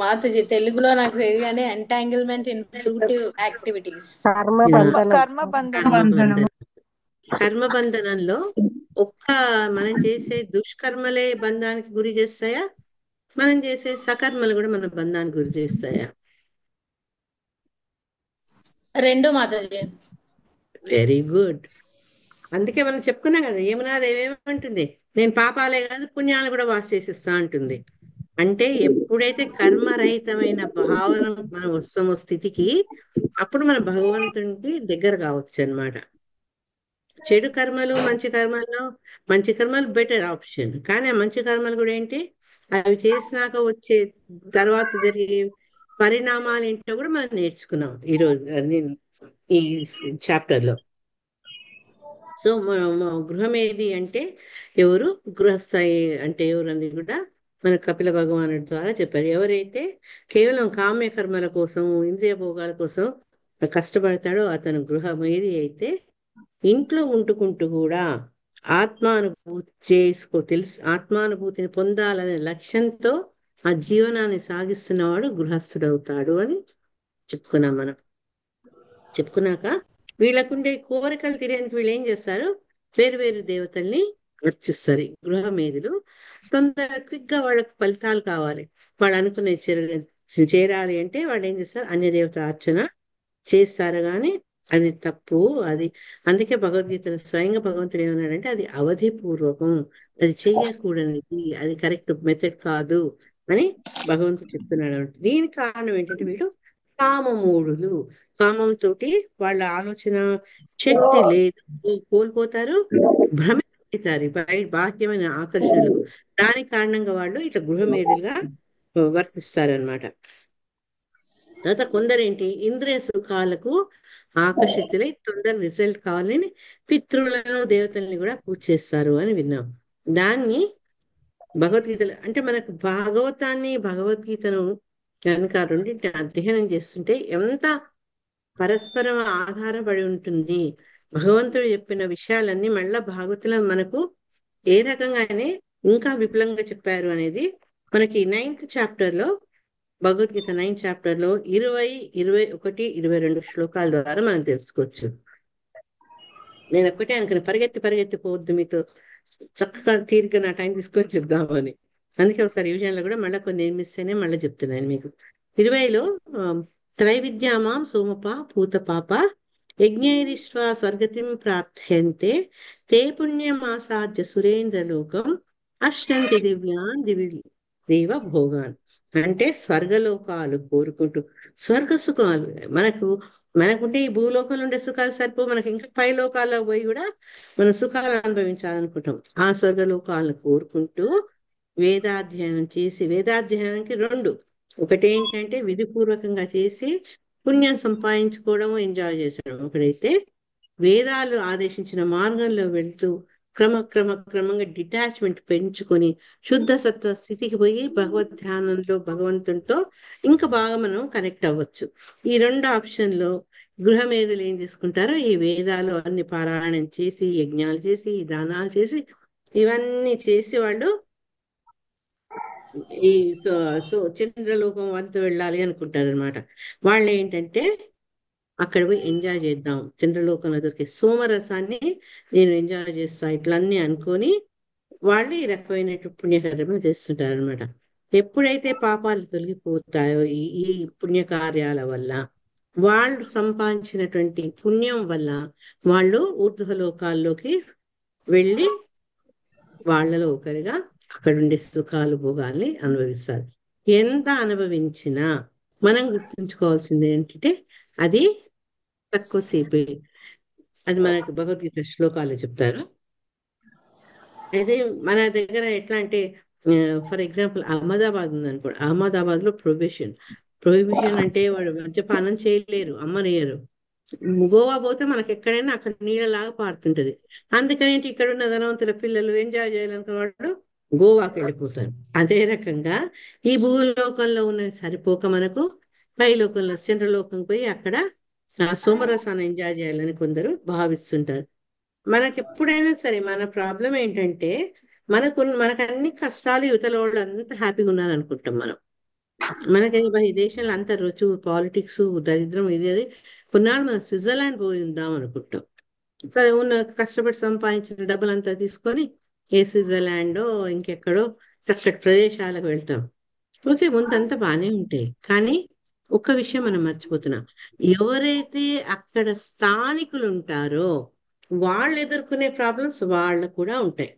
మాతజీ తెలుగులో నాకు తెలియదు కానీ ఎంటాంగిల్మెంట్ ఇన్ ఫ్రూటివ్ యాక్టివిటీస్. కర్మబంధనం. కర్మబంధనం. కర్మబంధనం. కర్మబంధనంలో ఒక్క మనం చేసే దుష్కర్మలే బంధానికి గురి చేస్తాయా, మనం చేసే సకర్మలు కూడా మన బంధానికి గురి చేస్తాయా? రెండు మాతజీ. Very good. అందుకే మనం చెప్పుకున్నాం కదా, యమునాదేవి ఏమంటుంది, నేను పాపాలే కాదు పుణ్యాలు కూడా వాసి చేసిస్తా అంటుంది. అంటే ఎప్పుడైతే కర్మరహితమైన భావన మనం వస్తామో స్థితికి, అప్పుడు మన భగవంతునికి దగ్గర కావచ్చు అన్నమాట. చెడు కర్మలు మంచి కర్మల్లో మంచి కర్మలు బెటర్ ఆప్షన్, కానీ ఆ మంచి కర్మలు కూడా ఏంటి, అవి చేసినాక వచ్చే తర్వాత జరిగే పరిణామాలు ఏంటో కూడా మనం నేర్చుకున్నాం ఈరోజు నేను ఈ చాప్టర్ లో. సో గృహం ఏది అంటే ఎవరు, గృహస్థాయి అంటే ఎవరు అని కూడా మన కపిల భగవానుడి ద్వారా చెప్పారు. ఎవరైతే కేవలం కామ్య కర్మల కోసం ఇంద్రియ భోగాల కోసం కష్టపడతాడో అతను గృహం ఏది అయితే ఇంట్లో ఉంటుకుంటూ కూడా ఆత్మానుభూతి ఆత్మానుభూతిని పొందాలనే లక్ష్యంతో ఆ జీవనాన్ని సాగిస్తున్నవాడు గృహస్థుడవుతాడు అని చెప్పుకున్నాం మనం. చెప్పుకున్నాక వీళ్ళకుండే కోరికలు తీరేందుకు వీళ్ళు ఏం చేస్తారు, వేరు వేరు దేవతల్ని అర్చిస్తారు. గృహమేధులు క్విక్ గా వాళ్ళకి ఫలితాలు కావాలి, వాళ్ళు అనుకునే చేరాలి అంటే వాళ్ళు ఏం చేస్తారు, అన్య దేవత అర్చన చేస్తారు. కానీ అది తప్పు. అది అందుకే భగవద్గీతలో స్వయంగా భగవంతుడు ఏమన్నాడంటే అది అవధిపూర్వకం, అది చెయ్యకూడనిది, అది కరెక్ట్ మెథడ్ కాదు అని భగవంతుడు చెప్తున్నాడు. దీనికి కారణం ఏంటంటే వీళ్ళు కామమూఢులు. కామంతో వాళ్ళ ఆలోచన శక్తి లేదు, కోల్పోతారు, భ్రమితారు బాహ్యమైన ఆకర్షణలకు. దాని కారణంగా వాళ్ళు ఇట్లా గృహమేధులుగా వర్తిస్తారనమాట. తర్వాత కొందరేంటి ఇంద్రియ సుఖాలకు ఆకర్షితులై తొందర రిజల్ట్ కావాలని పితృలను దేవతల్ని కూడా పూజ చేస్తారు అని విన్నాం. దాన్ని భగవద్గీతలో అంటే మనకు భగవద్గీతను కనుక రెండింటి అధ్యయనం చేస్తుంటే ఎంత పరస్పరం ఆధారపడి ఉంటుంది. భగవంతుడు చెప్పిన విషయాలన్నీ మళ్ళా భాగవతులు మనకు ఏ రకంగానే ఇంకా విపులంగా చెప్పారు అనేది మనకి 9th చాప్టర్ లో, భగవద్గీత 9th చాప్టర్ లో 20, 21, 22 శ్లోకాల ద్వారా మనం తెలుసుకోవచ్చు. నేను ఒక్కటే అనుకుని పరిగెత్తి పోవద్దు, మీతో చక్కగా తీరిక నా టైం తీసుకొని చెప్దామని. అందుకే ఒకసారి ఈ విషయంలో కూడా మళ్ళీ కొన్ని మిస్ అయినా మళ్ళీ చెప్తున్నాను మీకు. 20లో త్రైవిద్యామాం సోమప పూత పాప యజ్ఞైరిష్వా స్వర్గతిం ప్రార్థ్యంతే తే పుణ్యమాసాద్య సురేంద్రలోకం అశ్నంతి దివ్యాన్ దేవ భోగాన్. అంటే స్వర్గలోకాలు కోరుకుంటూ స్వర్గ సుఖాలు మనకుంటే ఈ భూలోకంలో ఉండే సుఖాలు సరిపో, మనకి ఇంకా పై లోకాల్లో పోయి కూడా మనం సుఖాలు అనుభవించాలనుకుంటాం. ఆ స్వర్గలోకాలను కోరుకుంటూ వేదాధ్యయనం చేసి, వేదాధ్యయనానికి రెండు, ఒకటి ఏంటంటే విధిపూర్వకంగా చేసి పుణ్యం సంపాదించుకోవడం ఎంజాయ్ చేసడం, ఒకడైతే వేదాలు ఆదేశించిన మార్గంలో వెళ్తూ క్రమంగా డిటాచ్మెంట్ పెంచుకొని శుద్ధ సత్వ స్థితికి పోయి భగవద్ ధ్యానంలో భగవంతునితో ఇంకా బాగా మనం కనెక్ట్ అవ్వచ్చు. ఈ రెండు ఆప్షన్లో గృహమేధులు ఏం చేసుకుంటారో, ఈ వేదాలు అన్ని పారాయణం చేసి యజ్ఞాలు చేసి దానాలు చేసి ఇవన్నీ చేసి వాళ్ళు ఈ చంద్రలోకం వద్ద వెళ్ళాలి అనుకుంటారు అనమాట. వాళ్ళు ఏంటంటే అక్కడ పోయి ఎంజాయ్ చేద్దాం, చంద్రలోకంలో దొరికే సోమరసాన్ని నేను ఎంజాయ్ చేస్తా, ఇట్లన్నీ అనుకొని వాళ్ళు ఈ రకమైన పుణ్యకార్యము చేస్తుంటారు అనమాట. ఎప్పుడైతే పాపాలు తొలగిపోతాయో ఈ పుణ్యకార్యాల వల్ల, వాళ్ళు సంపాదించినటువంటి పుణ్యం వల్ల వాళ్ళు ఊర్ధ్వలోకాల్లోకి వెళ్ళి వాళ్ళలో ఒకరిగా అక్కడుండే సుఖాలు భోగాల్ని అనుభవిస్తారు. ఎంత అనుభవించినా మనం గుర్తుంచుకోవాల్సింది ఏంటంటే అది తక్కువసేపే. అది మనకి భగవద్గీత శ్లోకాలు చెప్తారు. అయితే మన దగ్గర ఎట్లా అంటే ఫర్ ఎగ్జాంపుల్ అహ్మదాబాద్ ఉందనుకోండి, అహ్మదాబాద్ లో ప్రొహిబిషన్ అంటే వాడు మద్యపానం చేయలేరు, అమ్మనియరు. గోవా పోతే మనకి ఎక్కడైనా అక్కడ నీళ్ళలాగా పారుతుంటది. అందుకని ఇక్కడ ఉన్న ధనవంతుల పిల్లలు ఎంజాయ్ చేయాలనుకున్న వాళ్ళు గోవాకి వెళ్ళిపోతారు. అదే రకంగా ఈ భూలోకంలో ఉన్నవి సరిపోక మనకు పై లోకంలో చంద్రలోకం పోయి అక్కడ సోమరసాన్ని ఎంజాయ్ చేయాలని కొందరు భావిస్తుంటారు. మనకి ఎప్పుడైనా సరే మన ప్రాబ్లం ఏంటంటే మనకు అన్ని కష్టాలు, యువతల వాళ్ళు అంతా హ్యాపీగా ఉన్నారు అనుకుంటాం మనం. మనకి ఈ దేశంలో అంత రుచు, పాలిటిక్స్, దరిద్రం, ఇది అది. కొన్నాళ్ళు మనం స్విట్జర్లాండ్ పోయి ఉందాం అనుకుంటాం. కానీ ఉన్న కష్టపడి సంపాదించిన డబ్బులంతా తీసుకొని ఏ స్విట్జర్లాండో ఇంకెక్కడో చక్కటి ప్రదేశాలకు వెళ్తాం. ఓకే, ముందంతా బాగానే ఉంటాయి, కానీ ఒక్క విషయం మనం మర్చిపోతున్నాం. ఎవరైతే అక్కడ స్థానికులు ఉంటారో వాళ్ళు ఎదుర్కొనే ప్రాబ్లమ్స్ వాళ్ళకు కూడా ఉంటాయి.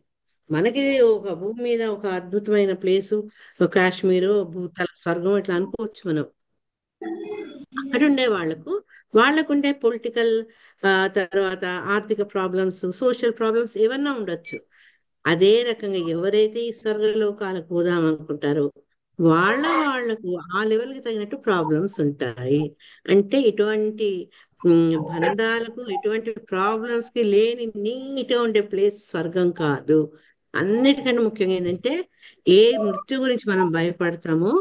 మనకి ఒక భూమి మీద ఒక అద్భుతమైన ప్లేసు, ఒక కాశ్మీరు, భూతల స్వర్గం ఇట్లా అనుకోవచ్చు మనం. అక్కడ ఉండే వాళ్ళకుండే పొలిటికల్, తర్వాత ఆర్థిక ప్రాబ్లమ్స్, సోషల్ ప్రాబ్లమ్స్ ఏమన్నా ఉండొచ్చు. అదే రకంగా ఎవరైతే ఈ స్వర్గలోకాలకు పోదాం అనుకుంటారో వాళ్ళకు ఆ లెవెల్కి తగినట్టు ప్రాబ్లమ్స్ ఉంటాయి. అంటే ఇటువంటి బంధాలకు, ఎటువంటి ప్రాబ్లమ్స్ కి లేని నీట్గా ఉండే ప్లేస్ స్వర్గం కాదు. అన్నిటికంటే ముఖ్యంగా ఏంటంటే, ఏ మృత్యు గురించి మనం భయపడతామో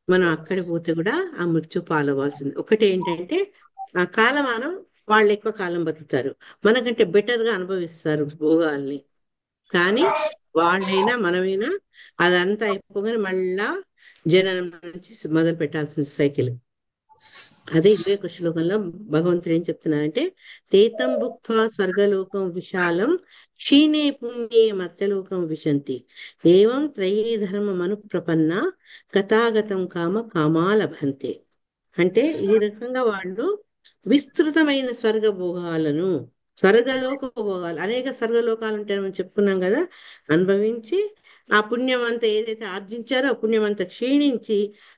మనం అక్కడికి పోతే కూడా ఆ మృత్యు పాలవ్వాల్సింది. ఒకటి ఏంటంటే, ఆ కాలమానం వాళ్ళు ఎక్కువ కాలం బతుకుతారు, మనకంటే బెటర్ గా అనుభవిస్తారు భోగాల్ని. కానీ వాళ్ళైనా మనమైనా అదంతా అయిపోగానే మళ్ళా జననం నుంచి మొదలు పెట్టాల్సిన సైకిల్. అదే 21 శ్లోకంలో భగవంతుడు ఏం చెప్తున్నారంటే, తేతం భుక్త్వా స్వర్గలోకం విశాలం క్షీణే పుణ్యే మర్త్యలోకం విశంతి ఏవం త్రయీ ధర్మ మను ప్రపన్న గతాగతం కామ కామాలభంతే. అంటే ఈ రకంగా వాళ్ళు విస్తృతమైన స్వర్గ భోగాలను, స్వర్గలోక భోగాలు, అనేక స్వర్గలోకాలు ఉంటాయని మనం చెప్పుకున్నాం కదా, అనుభవించి ఆ పుణ్యం అంతా ఏదైతే ఆర్జించారో ఆ పుణ్యం అంతా క్షీణించి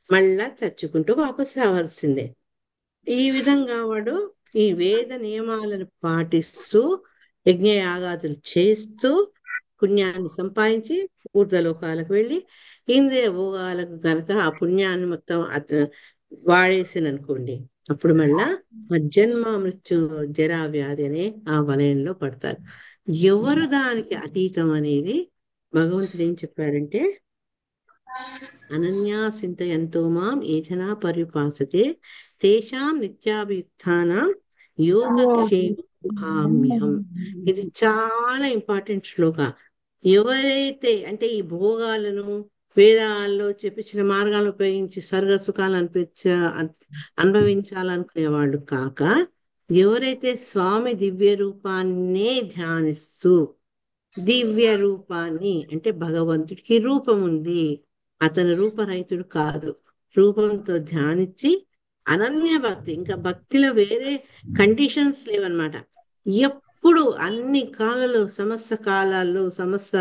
మళ్ళా చచ్చుకుంటూ వాపసు రావాల్సిందే. ఈ విధంగా వాడు ఈ వేద నియమాలను పాటిస్తూ యజ్ఞయాగాదులు చేస్తూ పుణ్యాన్ని సంపాదించి ఊర్ధ్వలోకాలకు వెళ్ళి ఇంద్రియ భోగాలకు గనక ఆ పుణ్యాన్ని మొత్తం వాడేసిననుకోండి, అప్పుడు మళ్ళా ఆ జన్మ మృత్యు జరా వ్యాధి అనే ఆ వలయంలో పడతారు. ఎవరు దానికి అతీతం అనేది భగవంతుడు ఏం చెప్పాడంటే, అనన్యా చింతయంతో మాం ఏ జనా పర్యుపాసతే తేషాం నిత్యాభియుక్తానాం యోగక్షేమం. ఇది చాలా ఇంపార్టెంట్ శ్లోక. ఎవరైతే అంటే ఈ భోగాలను వేదాల్లో చెప్పించిన మార్గాలను ఉపయోగించి స్వర్గ సుఖాలు అనుభవించాలనుకునే వాళ్ళు కాక, ఎవరైతే స్వామి దివ్య రూపాన్నే ధ్యానిస్తూ, దివ్య రూపాన్ని అంటే భగవంతుడికి రూపం ఉంది, అతను రూపరహితుడు కాదు, రూపంతో ధ్యానించి అనన్య భక్తి, ఇంకా భక్తిలో వేరే కండిషన్స్ లేవన్నమాట. ఎప్పుడు అన్ని కాలాల్లో, సమస్త కాలాల్లో, సమస్త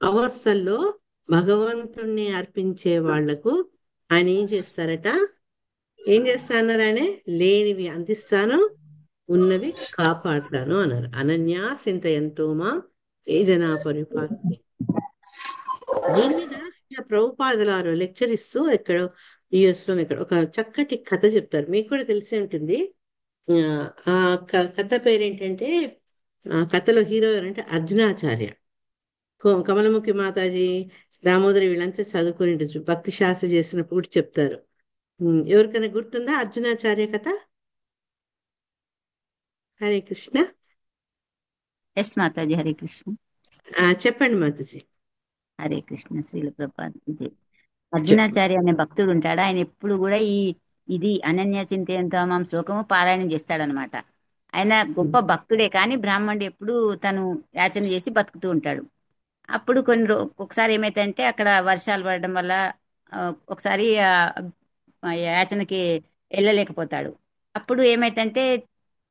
అవస్థల్లో భగవంతుణ్ణి అర్పించే వాళ్లకు ఆయన ఏం చేస్తారట? ఏం చేస్తా అన్నారు ఆయన? లేనివి అందిస్తాను, ఉన్నవి కాపాడుతాను అన్నారు. అనన్యా చింతయంతో మాం ఏ జనా పరిపాలన. దీని మీద ప్రభుపాదులారు లెక్చర్ ఇస్తూ ఎక్కడో యుఎస్ లో ఇక్కడ ఒక చక్కటి కథ చెప్తారు, మీకు కూడా తెలిసే ఉంటుంది. ఆ ఆ కథ పేరేంటంటే, ఆ కథలో హీరో ఎవరంటే అర్జునాచార్య. కమలముఖి మాతాజీ, దామోదరి వీళ్ళంతా చదువుకుని ఉండొచ్చు, భక్తి శాస్త్ర చేసినప్పుడు కూడా చెప్తారు. ఎవరికైనా గుర్తుందా అర్జునాచార్య కథ? హరే కృష్ణ. ఎస్ మాతాజీ, హరే కృష్ణ. చెప్పండి మాతాజీ. హరే కృష్ణ. శ్రీల ప్రభుపాద జై. చెప్పండి. అర్జునాచార్య అనే భక్తుడు ఉంటాడు. ఆయన ఎప్పుడు కూడా ఇది అనన్య చింతయంతో మాం శ్లోకము పారాయణం చేస్తాడనమాట. ఆయన గొప్ప భక్తుడే, కానీ బ్రాహ్మణుడు ఎప్పుడు తను యాచన చేసి బతుకుతూ ఉంటాడు. అప్పుడు ఒకసారి ఏమైతుందంటే అక్కడ వర్షాలు పడడం వల్ల ఆ, ఒకసారి యాచనకి వెళ్ళలేకపోతాడు. అప్పుడు ఏమైతుందంటే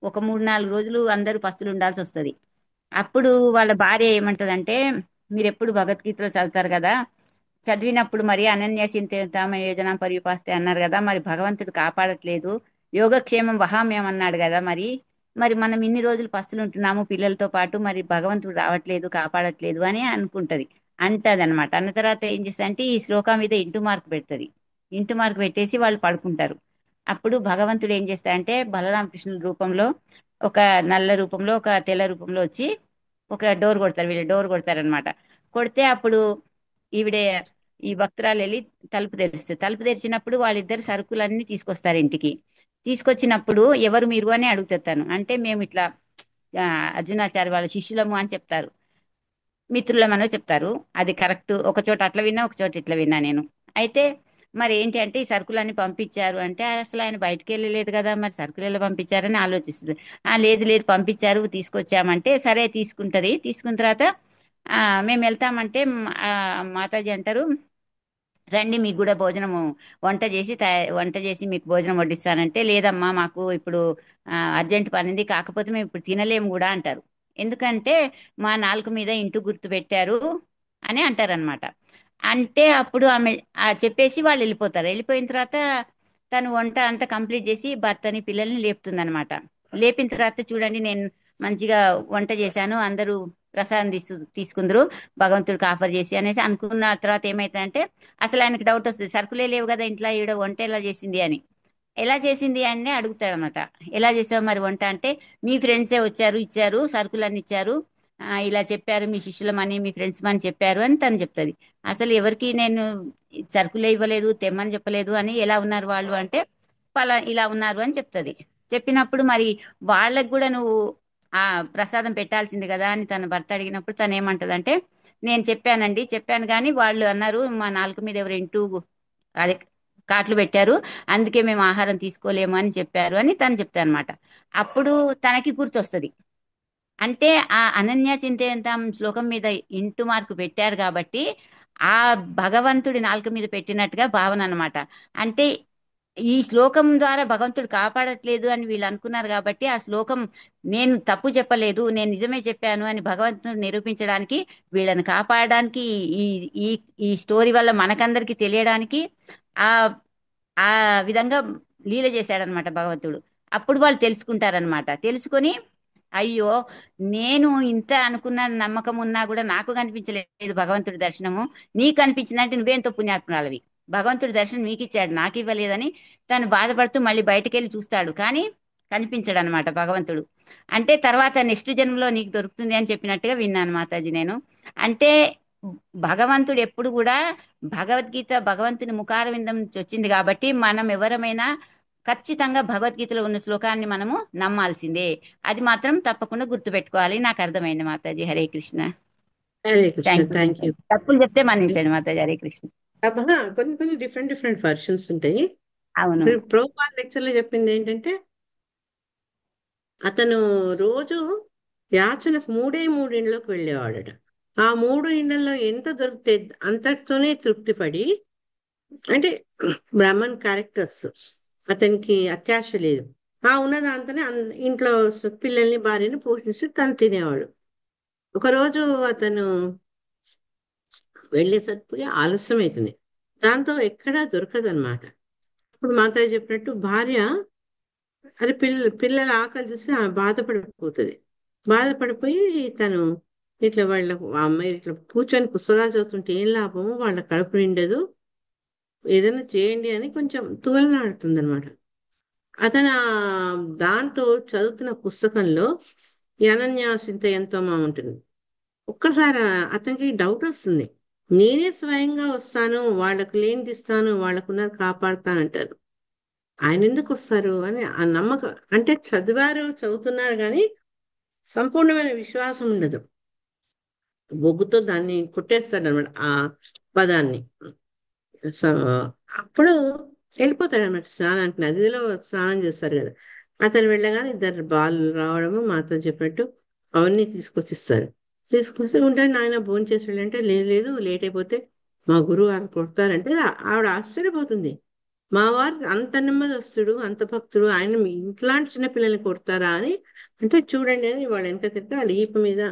ఒక 3-4 రోజులు అందరూ పస్తులు ఉండాల్సి వస్తుంది. అప్పుడు వాళ్ళ భార్య ఏమంటదంటే, మీరు ఎప్పుడు భగవద్గీతలో చదువుతారు కదా, చదివినప్పుడు మరి అనన్య చింతమ యోజన పర్యుపాస్తే అన్నారు కదా, మరి భగవంతుడు కాపాడట్లేదు, యోగక్షేమం వహామ్యం అన్నాడు కదా, మరి మరి మనం ఇన్ని రోజులు పస్తులు ఉంటున్నాము పిల్లలతో పాటు, మరి భగవంతుడు రావట్లేదు, కాపాడట్లేదు అని అంటది అనమాట. అన్న తర్వాత ఏం చేస్తా అంటే ఈ శ్లోకం మీద ఇంటూ మార్క్ పెడుతుంది. ఇంటూ మార్క్ పెట్టేసి వాళ్ళు పడుకుంటారు. అప్పుడు భగవంతుడు ఏం చేస్తా అంటే బలరామకృష్ణుల రూపంలో, ఒక నల్ల రూపంలో, ఒక తెల్ల రూపంలో వచ్చి ఒక డోర్ కొడతారు, వీళ్ళు డోర్ కొడతారనమాట. కొడితే అప్పుడు ఈవిడే, ఈ భక్తురాలు వెళ్ళి తలుపు తెరుస్తుంది. తలుపు తెరిచినప్పుడు వాళ్ళిద్దరు సరుకులన్నీ తీసుకొస్తారు ఇంటికి. తీసుకొచ్చినప్పుడు ఎవరు మీరు అని అడుగుతాను. అంటే మేము ఇట్లా ఆ, అర్జునాచార్య వాళ్ళ శిష్యులము అని చెప్తారు. మిత్రులమనో చెప్తారు. అది కరెక్ట్. ఒక చోట అట్లా విన్నా, ఒక చోట ఇట్లా విన్నా నేను. అయితే మరి ఏంటి అంటే ఈ సరుకులన్నీ పంపించారు అంటే అసలు ఆయన బయటికి వెళ్ళలేదు కదా, మరి సరుకులు ఎలా పంపించారని ఆలోచిస్తుంది. లేదు లేదు పంపించారు తీసుకొచ్చామంటే సరే తీసుకుంటది. తీసుకున్న తర్వాత ఆ, మేము వెళ్తామంటే మాతాజీ అంటారు రండి మీకు కూడా భోజనము వంట చేసి మీకు భోజనం వడ్డిస్తానంటే లేదమ్మా మాకు ఇప్పుడు అర్జెంట్ పనింది కాకపోతే మేము ఇప్పుడు తినలేము కూడా అంటారు. ఎందుకంటే మా నాలుక మీద ఇంటూ గుర్తు పెట్టారు అని అంటారనమాట. అంటే అప్పుడు ఆమె చెప్పేసి వాళ్ళు వెళ్ళిపోతారు. వెళ్ళిపోయిన తర్వాత తను వంట అంతా కంప్లీట్ చేసి భర్తని పిల్లల్ని లేపుతుందనమాట. లేపిన తర్వాత చూడండి నేను మంచిగా వంట చేశాను అందరూ ప్రసాదం తీసుకుందరు భగవంతుడికి ఆఫర్ చేసి అనేసి అనుకున్న తర్వాత ఏమైతుందంటే అసలు ఆయనకి డౌట్ వస్తుంది సరుకులే లేవు కదా ఇంట్లో ఈవిడ వంట ఎలా చేసింది అని. ఎలా చేసింది అని అడుగుతాడు అనమాట. ఎలా చేసావు మరి వంట అంటే మీ ఫ్రెండ్సే వచ్చారు ఇచ్చారు సరుకులన్నీ ఇచ్చారు, ఇలా చెప్పారు మీ శిష్యులమని మీ ఫ్రెండ్స్ మని చెప్పారు అని తను చెప్తుంది. అసలు ఎవరికి నేను సరుకులే ఇవ్వలేదు తెమ్మని చెప్పలేదు అని ఎలా ఉన్నారు వాళ్ళు అంటే ఇలా ఉన్నారు అని చెప్తుంది. చెప్పినప్పుడు మరి వాళ్ళకి కూడా నువ్వు ఆ ప్రసాదం పెట్టాల్సింది కదా అని తన భర్త అడిగినప్పుడు తను ఏమంటదంటే నేను చెప్పానండి చెప్పాను కానీ వాళ్ళు అన్నారు మా నాలుక మీద ఎవరు ఇంటూ అదే కాట్లు పెట్టారు అందుకే మేము ఆహారం తీసుకోలేము అని చెప్పారు అని తను చెప్తా అనమాట. అప్పుడు తనకి గుర్తొస్తుంది. అంటే ఆ అనన్య చింతయంతం శ్లోకం మీద ఇంటూ మార్కు పెట్టారు కాబట్టి ఆ భగవంతుడి నాలుక మీద పెట్టినట్టుగా భావన అన్నమాట. అంటే ఈ శ్లోకం ద్వారా భగవంతుడు కాపాడట్లేదు అని వీళ్ళు అనుకున్నారు కాబట్టి ఆ శ్లోకం నేను తప్పు చెప్పలేదు నేను నిజమే చెప్పాను అని భగవంతుడు నిరూపించడానికి వీళ్ళని కాపాడడానికి ఈ ఈ ఈ స్టోరీ వల్ల మనకందరికి తెలియడానికి ఆ ఆ విధంగా లీల చేశాడనమాట భగవంతుడు. అప్పుడు వాళ్ళు తెలుసుకుంటారనమాట. తెలుసుకొని అయ్యో నేను ఇంత అనుకున్న నమ్మకం ఉన్నా కూడా నాకు కనిపించలేదు భగవంతుడి దర్శనము, నీకు కనిపించిందంటే నువ్వేంతో పుణ్యాత్మురాలవి, భగవంతుడి దర్శనం మీకు ఇచ్చాడు నాకు ఇవ్వలేదని తను బాధపడుతూ మళ్ళీ బయటకు వెళ్ళి చూస్తాడు కానీ కనిపించాడు అనమాట భగవంతుడు. అంటే తర్వాత నెక్స్ట్ జన్మలో నీకు దొరుకుతుంది అని చెప్పినట్టుగా విన్నాను మాతాజీ నేను. అంటే భగవంతుడు ఎప్పుడు కూడా భగవద్గీత భగవంతుని ముఖార విందం నుంచి వచ్చింది కాబట్టి మనం ఎవరమైనా ఖచ్చితంగా భగవద్గీతలో ఉన్న శ్లోకాన్ని మనము నమ్మాల్సిందే. అది మాత్రం తప్పకుండా గుర్తుపెట్టుకోవాలి. నాకు అర్థమైంది Mataji. Hare Krishna. Hare Krishna, thank you thank you. Mataji. తప్పులు చెప్తే మన్నించండి మాతాజీ. హరే కృష్ణ. కొన్ని కొన్ని డిఫరెంట్ డిఫరెంట్ వర్షన్స్ ఉంటాయి. అవును. ఇప్పుడు ప్రభుపాద లెక్చర్ లో చెప్పింది ఏంటంటే అతను రోజు యాచన మూడు ఇండ్లకు వెళ్ళేవాడట. ఆ 3 ఇండ్లలో ఎంత దొరికితే అంతటితోనే తృప్తిపడి, అంటే బ్రాహ్మణ్ క్యారెక్టర్స్, అతనికి అత్యాశ లేదు. ఆ ఉన్న దాంతోనే ఇంట్లో పిల్లల్ని భార్యని పోషించి తను తినేవాడు. ఒకరోజు అతను వెళ్ళేసరికి ఆలస్యం అవుతుంది. దాంతో ఎక్కడా దొరకదనమాట. ఇప్పుడు మాతాజీ చెప్పినట్టు భార్య అది పిల్లల ఆకలి చూసి ఆమె బాధపడిపోతుంది. బాధపడిపోయి తను ఇట్లా వాళ్ళ అమ్మాయి ఇట్లా కూర్చొని పుస్తకాలు చదువుతుంటే ఏం లాభము, వాళ్ళ కడుపు నిండదు, ఏదైనా చేయండి అని కొంచెం తువలనాడుతుంది అనమాట. అతను దాంతో చదువుతున్న పుస్తకంలో ఈ అనన్యాసింత ఎంతో మా ఉంటుంది. ఒక్కసారి అతనికి డౌట్ వస్తుంది. నేనే స్వయంగా వస్తాను వాళ్ళకు లేనిది ఇస్తాను వాళ్ళకున్నది కాపాడుతానంటారు, ఆయన ఎందుకు వస్తారు అని ఆ నమ్మకం. అంటే చదువుతున్నారు కానీ సంపూర్ణమైన విశ్వాసం ఉండదు. బొగ్గుతో దాన్ని కుట్టేస్తాడు అనమాట ఆ పదాన్ని. సో అప్పుడు వెళ్ళిపోతాడు అనమాట స్నానానికి. నదిలో స్నానం చేస్తారు కదా. అతను వెళ్ళగానే ఇద్దరు బాలు రావడము మాతో చెప్పినట్టు అవన్నీ తీసుకొచ్చిస్తారు. తీసుకొస్తే ఉంటాడు నాయన భోజనం చేసి వెళ్ళంటే లేదు లేదు లేట్ అయిపోతే మా గురువు గారు కొడతారంటే ఆవిడ ఆశ్చర్యపోతుంది. మా వారు అంత నెమ్మదస్తుడు అంత భక్తుడు ఆయన ఇట్లాంటి చిన్న పిల్లల్ని కొడతారా అని. అంటే చూడండి అని వాళ్ళ వెనక తింటే ఆ ఈప మీద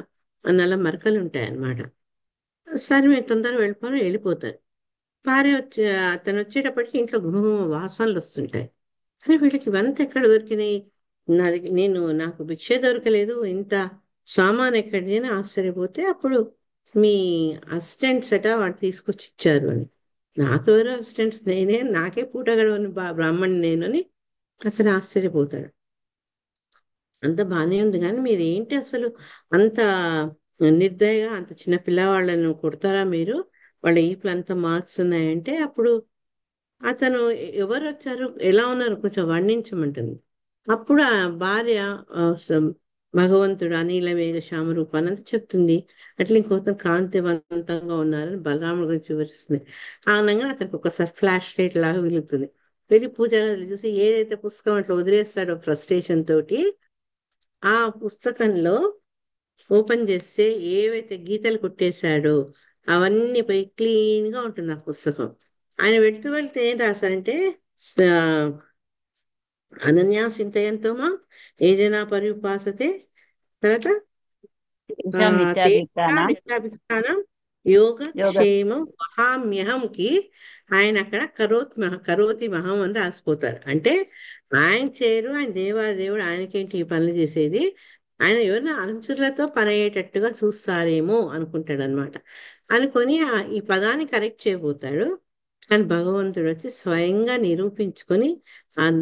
నల్ల మరకలు ఉంటాయి అన్నమాట. సరే మేము తొందరగా వెళ్ళిపోతారు. భార్య అతను వచ్చేటప్పటికి ఇంట్లో గృహ వాసనలు వస్తుంటాయి. అరే వీళ్ళకి ఇవంతా ఎక్కడ దొరికినాయి, నాకు భిక్ష దొరకలేదు, ఇంత సామాన్ ఎక్కడిది అని ఆశ్చర్యపోతే అప్పుడు మీ అసిస్టెంట్స్ అట వాడు తీసుకొచ్చి ఇచ్చారు అని. నాకెవరు అసిస్టెంట్స్, నాకే పూట గడవని బ్రాహ్మణ్ నేను అని అతను ఆశ్చర్యపోతాడు. అంత బానే ఉంది కానీ మీరు ఏంటి అసలు అంత నిర్దయగా అంత చిన్న పిల్లవాళ్ళను కొడతారా మీరు, వాళ్ళ ఈపులు అంత మార్క్స్ ఉన్నాయంటే అప్పుడు అతను ఎవరు వచ్చారు ఎలా ఉన్నారు కొంచెం వర్ణించమంటుంది. అప్పుడు ఆ భార్య భగవంతుడు అనిల మేఘ శ్యామ రూపాన్ని అంతా చెప్తుంది. అట్లా ఇంకొకరు కాంతివంతంగా ఉన్నారని బలరాముడు గురించి వివరిస్తుంది. ఆ అనగా అతనికి ఒకసారి ఫ్లాష్ లైట్ లాగా వెలుగుతుంది. వెళ్ళి పూజ గదిలో చూసి ఏదైతే పుస్తకం అట్లా వదిలేస్తాడో ఫ్రస్ట్రేషన్ తోటి, ఆ పుస్తకంలో ఓపెన్ చేస్తే ఏవైతే గీతలు కొట్టేశాడో అవన్నీ పోయి క్లీన్ గా ఉంటుంది ఆ పుస్తకం. ఆయన వెళ్తూ వెళ్తే ఏం రాశారంటే, ఆ, అనన్యా చింతయంతోమా ఏదైనా పర్యుపాసతే, తర్వాత ఆ తేషాం తేషాం నిత్యాభియుక్తానాం నిత్యాభిస్థానం యోగ యోగక్షేమం వహామ్యహంకి ఆయన అక్కడ కరోతి మహం అని రాసిపోతారు. అంటే ఆయన చేరు, ఆయన దేవాదేవుడు, ఆయనకేంటి ఈ పనులు చేసేది, ఆయన ఎవరైనా అనుచరులతో పని అయ్యేటట్టుగా చూస్తారేమో అనుకుంటాడు అనమాట. అనుకొని ఈ పదాన్ని కరెక్ట్ చేయబోతాడు. కానీ భగవంతుడు వచ్చి స్వయంగా నిరూపించుకొని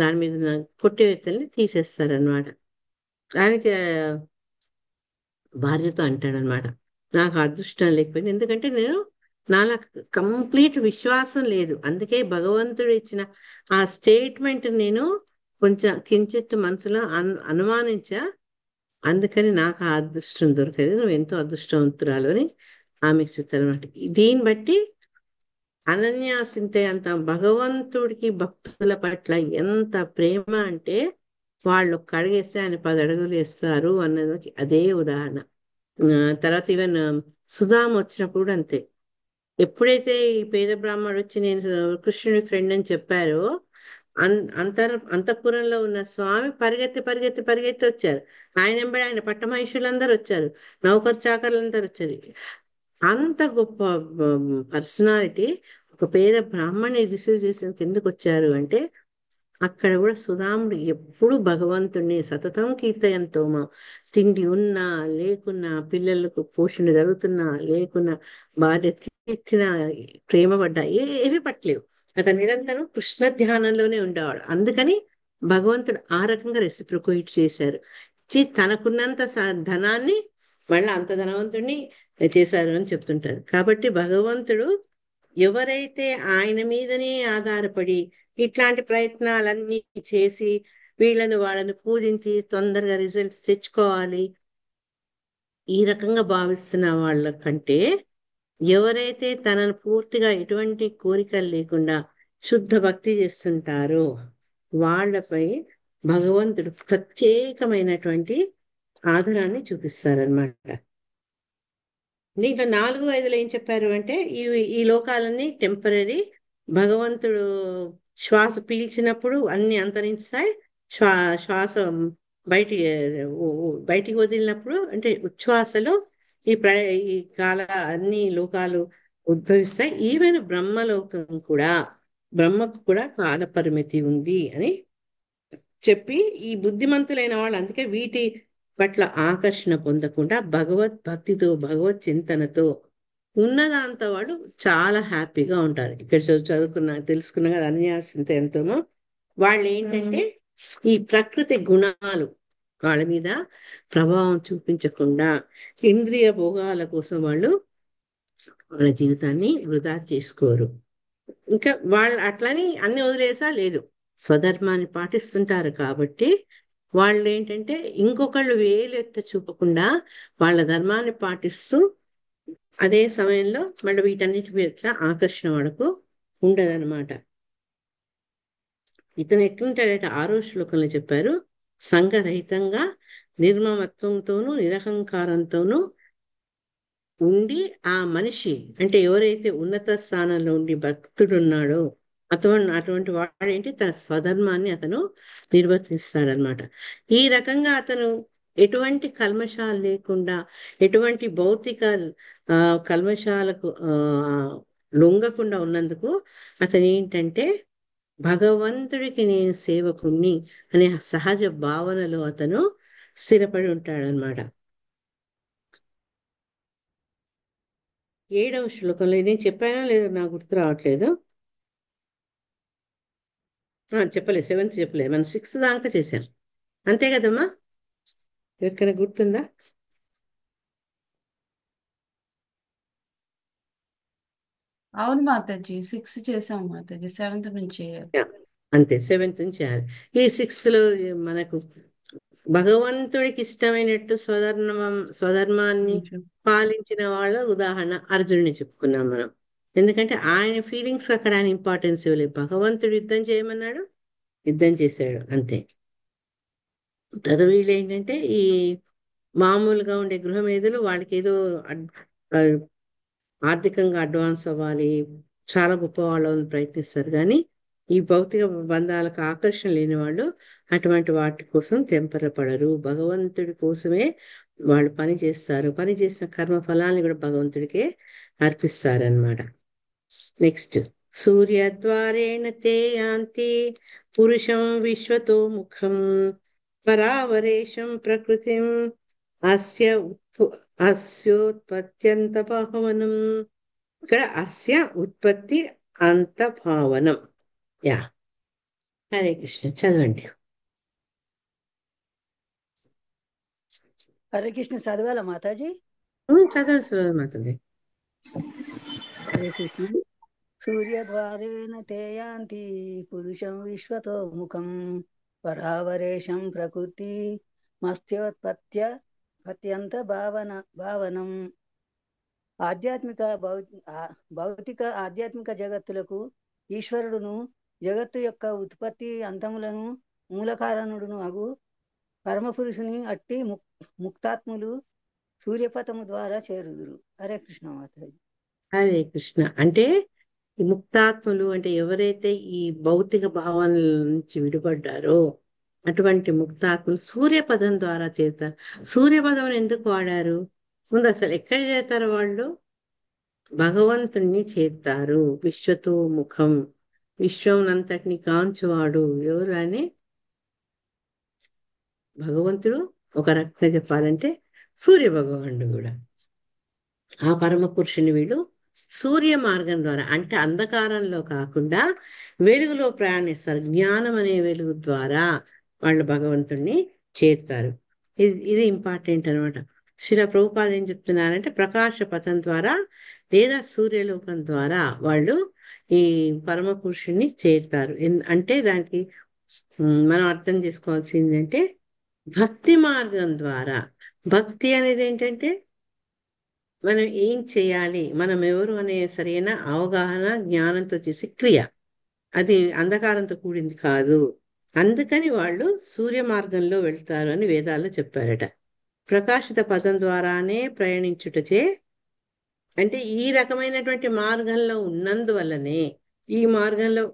దాని మీద ఉన్న కొట్టివేతల్ని తీసేస్తారనమాట. దానికి భార్యతో అంటాడనమాట, నాకు అదృష్టం లేకపోయింది, ఎందుకంటే నాలో కంప్లీట్ విశ్వాసం లేదు, అందుకే భగవంతుడు ఇచ్చిన ఆ స్టేట్మెంట్ నేను కొంచెం కించిత్ మనసులో అనుమానించా, అందుకని నాకు ఆ అదృష్టం దొరకలేదు, నువ్వు ఎంతో అదృష్టవంతురాలు అని ఆమెకు చెప్తారనమాట. దీన్ని బట్టి అనన్యాసింతే అంత భగవంతుడికి భక్తుల పట్ల ఎంత ప్రేమ అంటే, వాళ్ళు కడిగేస్తే ఆయన 10 అడుగులు వేస్తారు అన్నదానికి అదే ఉదాహరణ. తర్వాత ఈవెన్ సుధామ వచ్చినప్పుడు కూడా అంతే. ఎప్పుడైతే ఈ పేద బ్రాహ్మణుడు వచ్చి నేను కృష్ణుని ఫ్రెండ్ అని చెప్పారో, అంతఃపురంలో ఉన్న స్వామి పరిగెత్తి పరిగెత్తి పరిగెత్తి వచ్చారు. ఆయన వెంబడి ఆయన పట్టమహిషులందరూ వచ్చారు, నౌకర్ చాకర్లందరూ వచ్చారు. అంత గొప్ప పర్సనాలిటీ ఒక పేద బ్రాహ్మణ్ణి రిసీవ్ చేసేందుకు ఎందుకు వచ్చారు అంటే, అక్కడ కూడా సుధాముడు ఎప్పుడు భగవంతుణ్ణి సతతం కీర్తయంతో తిండి ఉన్నా లేకున్నా, పిల్లలకు పోషణ జరుగుతున్నా లేకున్నా, భార్య తిట్టినా, ప్రేమ పడ్డా ఏవి పట్టలేవు, అతను నిరంతరం కృష్ణ ధ్యానంలోనే ఉండేవాడు. అందుకని భగవంతుడు ఆ రకంగా రెసిప్రొకేట్ చేశారు, తనకున్నంత ధనాన్ని మళ్ళీ అంత ధనవంతుడిని చేశారు అని చెప్తుంటారు. కాబట్టి భగవంతుడు ఎవరైతే ఆయన మీదనే ఆధారపడి ఇట్లాంటి ప్రయత్నాలన్నీ చేసి వాళ్ళని పూజించి తొందరగా రిజల్ట్స్ తెచ్చుకోవాలి ఈ రకంగా భావిస్తున్న వాళ్ళ కంటే, ఎవరైతే తనను పూర్తిగా ఎటువంటి కోరికలు లేకుండా శుద్ధ భక్తి చేస్తుంటారో వాళ్ళపై భగవంతుడు ప్రత్యేకమైనటువంటి ఆదరాన్ని చూపిస్తారనమాట. దీంట్లో 4, 5లో ఏం చెప్పారు అంటే, ఈ లోకాలన్నీ టెంపరీ, భగవంతుడు శ్వాస పీల్చినప్పుడు అన్ని అంతరించాయి, శ్వాస బయటి బయటికి వదిలినప్పుడు అంటే ఉచ్ఛ్వాసలో ఈ ప్ర ఈ కాల అన్ని లోకాలు ఉద్భవిస్తాయి, ఈవెన్ బ్రహ్మలోకం కూడా, బ్రహ్మకు కూడా కాల పరిమితి ఉంది అని చెప్పి, ఈ బుద్ధిమంతులైన వాళ్ళు అందుకే వీటి పట్ల ఆకర్షణ పొందకుండా భగవద్భక్తితో భగవత్ చింతనతో ఉన్నదాంతో వాళ్ళు చాలా హ్యాపీగా ఉంటారు. ఇక్కడ తెలుసుకున్న కదా అన్యాసింత ఎంతోనో, వాళ్ళు ఏంటంటే ఈ ప్రకృతి గుణాలు వాళ్ళ మీద ప్రభావం చూపించకుండా ఇంద్రియ భోగాల కోసం వాళ్ళు వాళ్ళ జీవితాన్ని వృధా చేసుకోరు. ఇంకా వాళ్ళు అట్లని అన్ని వదిలేసా లేదు, స్వధర్మాన్ని పాటిస్తుంటారు కాబట్టి వాళ్ళు ఏంటంటే ఇంకొకళ్ళు వేలెత్త చూపకుండా వాళ్ళ ధర్మాన్ని పాటిస్తూ, అదే సమయంలో మళ్ళీ వీటన్నిటి మీద ఆకర్షణ వరకు ఉండదన్నమాట. ఇతను ఎట్లుంటాడంటే 6వ శ్లోకంలో చెప్పారు, సంఘరహితంగా నిర్మమత్వంతోనూ నిరహంకారంతోనూ ఉండి, ఆ మనిషి అంటే ఎవరైతే ఉన్నత స్థానంలో ఉండి భక్తుడున్నాడో అటువంటి వాడేంటి తన స్వధర్మాన్ని అతను నిర్వర్తిస్తాడనమాట. ఈ రకంగా అతను ఎటువంటి కల్మషాలు లేకుండా, ఎటువంటి భౌతిక ఆ కల్మషాలకు లొంగకుండా ఉన్నందుకు అతను ఏంటంటే భగవంతుడికి నేను సేవకుణ్ణి అనే సహజ భావనలో అతను స్థిరపడి ఉంటాడనమాట. 7వ శ్లోకంలో నేను చెప్పానా లేదో నాకు గుర్తు రావట్లేదు. చెప్పలేదు, 7th చెప్పలేదు, మనం 6th దాకా చేశాం అంతే కదమ్మా, ఎక్కడ గుర్తుందా? అవును మాతాజీ, 6 చేసాం మాతాజీ, 7th నుంచి చేయాలి. అంతే, 7th నుంచి చేయాలి. ఈ 6లో మనకు భగవంతుడికి ఇష్టమైనట్టు స్వధర్మాన్ని కొంచెం పాలించిన వాళ్ళ ఉదాహరణ అర్జునుడిని చెప్పుకున్నాం మనం. ఎందుకంటే ఆయన ఫీలింగ్స్ అక్కడ ఆయన ఇంపార్టెన్స్ ఇవ్వలేదు. భగవంతుడు యుద్ధం చేయమన్నాడు, యుద్ధం చేశాడు అంతే. వీళ్ళు ఏంటంటే ఈ మామూలుగా ఉండే గృహమేధులు వాళ్ళకి ఏదో ఆ, ఆర్థికంగా అడ్వాన్స్ అవ్వాలి, చాలా గొప్ప వాళ్ళని ప్రయత్నిస్తారు. కానీ ఈ భౌతిక బంధాలకు ఆకర్షణ లేని వాళ్ళు అటువంటి వాటి కోసం తెంపరపడరు. భగవంతుడి కోసమే వాళ్ళు పని చేస్తారు. పని చేసిన కర్మ ఫలాన్ని కూడా భగవంతుడికే అర్పిస్తారనమాట. నెక్స్ట్, సూర్యద్వారేణ తే యాంతి పురుషం విశ్వతో ముఖం పరావరేశం ప్రకృతిం అస్య అస్యోత్పత్యంత భావనం. ఇక్కడ అస్య ఉత్పత్తి అంత భావనం. యా, హరే కృష్ణ, చదవండి. హరే కృష్ణ చదవాలా మాతాజీ? చదవండి సురమాతది. హరే కృష్ణ. సూర్యద్వారేణ తే యాంతి పురుషం విశ్వతో ముఖం పరావరేశం ప్రకృతి మస్త్యోత్పత్య పత్యంత భావనం. భౌతిక ఆధ్యాత్మిక జగత్తులకు ఈశ్వరుడును, జగత్తు యొక్క ఉత్పత్తి అంతములను మూలకారణుడును అగు పరమపురుషుని అట్టి ముక్తాత్ములు సూర్యపథము ద్వారా చేరుదురు. హరే కృష్ణ మాతాజీ. హరే కృష్ణ. అంటే ఈ ముక్తాత్ములు అంటే ఎవరైతే ఈ భౌతిక భావనల నుంచి విడిపడ్డారో అటువంటి ముక్తాత్ములు సూర్యపదం ద్వారా చేరుతారు. సూర్యపదం ఎందుకు వాడారు? ముందు అసలు ఎక్కడ చేరుతారు వాళ్ళు? భగవంతుణ్ణి చేరుతారు. విశ్వతో ముఖం, విశ్వం అంతటిని కాంచువాడు ఎవరు అని భగవంతుడు. ఒక రకంగా చెప్పాలంటే సూర్య భగవానుడు కూడా. ఆ పరమ పురుషుని వీళ్ళు సూర్య మార్గం ద్వారా, అంటే అంధకారంలో కాకుండా వెలుగులో ప్రయాణిస్తారు. జ్ఞానం అనే వెలుగు ద్వారా వాళ్ళు భగవంతుణ్ణి చేరుతారు. ఇది ఇంపార్టెంట్ అనమాట. శ్రీల ప్రభుపాద ఏం చెప్తున్నారంటే ప్రకాశ పథం ద్వారా లేదా సూర్యలోకం ద్వారా వాళ్ళు ఈ పరమ పురుషుణ్ణి చేరుతారు. అంటే దానికి మనం అర్థం చేసుకోవాల్సింది అంటే భక్తి మార్గం ద్వారా. భక్తి అనేది ఏంటంటే మనం ఏం చేయాలి, మనం ఎవరు అనే సరైన అవగాహన జ్ఞానంతో చేసే క్రియ. అది అంధకారంతో కూడింది కాదు. అందుకని వాళ్ళు సూర్య మార్గంలో వెళ్తారు అని వేదాల్లో చెప్పారట. ప్రకాశిత పదం ద్వారానే ప్రయాణించుటచే, అంటే ఈ రకమైనటువంటి మార్గంలో ఉన్నందువల్లనే, ఈ మార్గంలో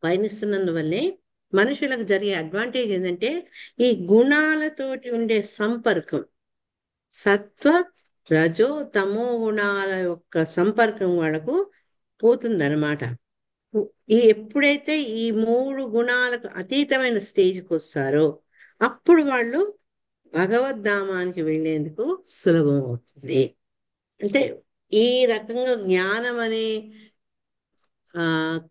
పయనిస్తున్నందువల్లే మనుషులకు జరిగే అడ్వాంటేజ్ ఏంటంటే ఈ గుణాలతోటి ఉండే సంపర్కం, సత్వ రజో తమో గుణాల యొక్క సంపర్కం వాళ్ళకు పోతుందన్నమాట. ఎప్పుడైతే ఈ 3 గుణాలకు అతీతమైన స్టేజ్కి వస్తారో అప్పుడు వాళ్ళు భగవద్ధామానికి వెళ్ళేందుకు సులభం అవుతుంది. అంటే ఈ రకంగా జ్ఞానం అనే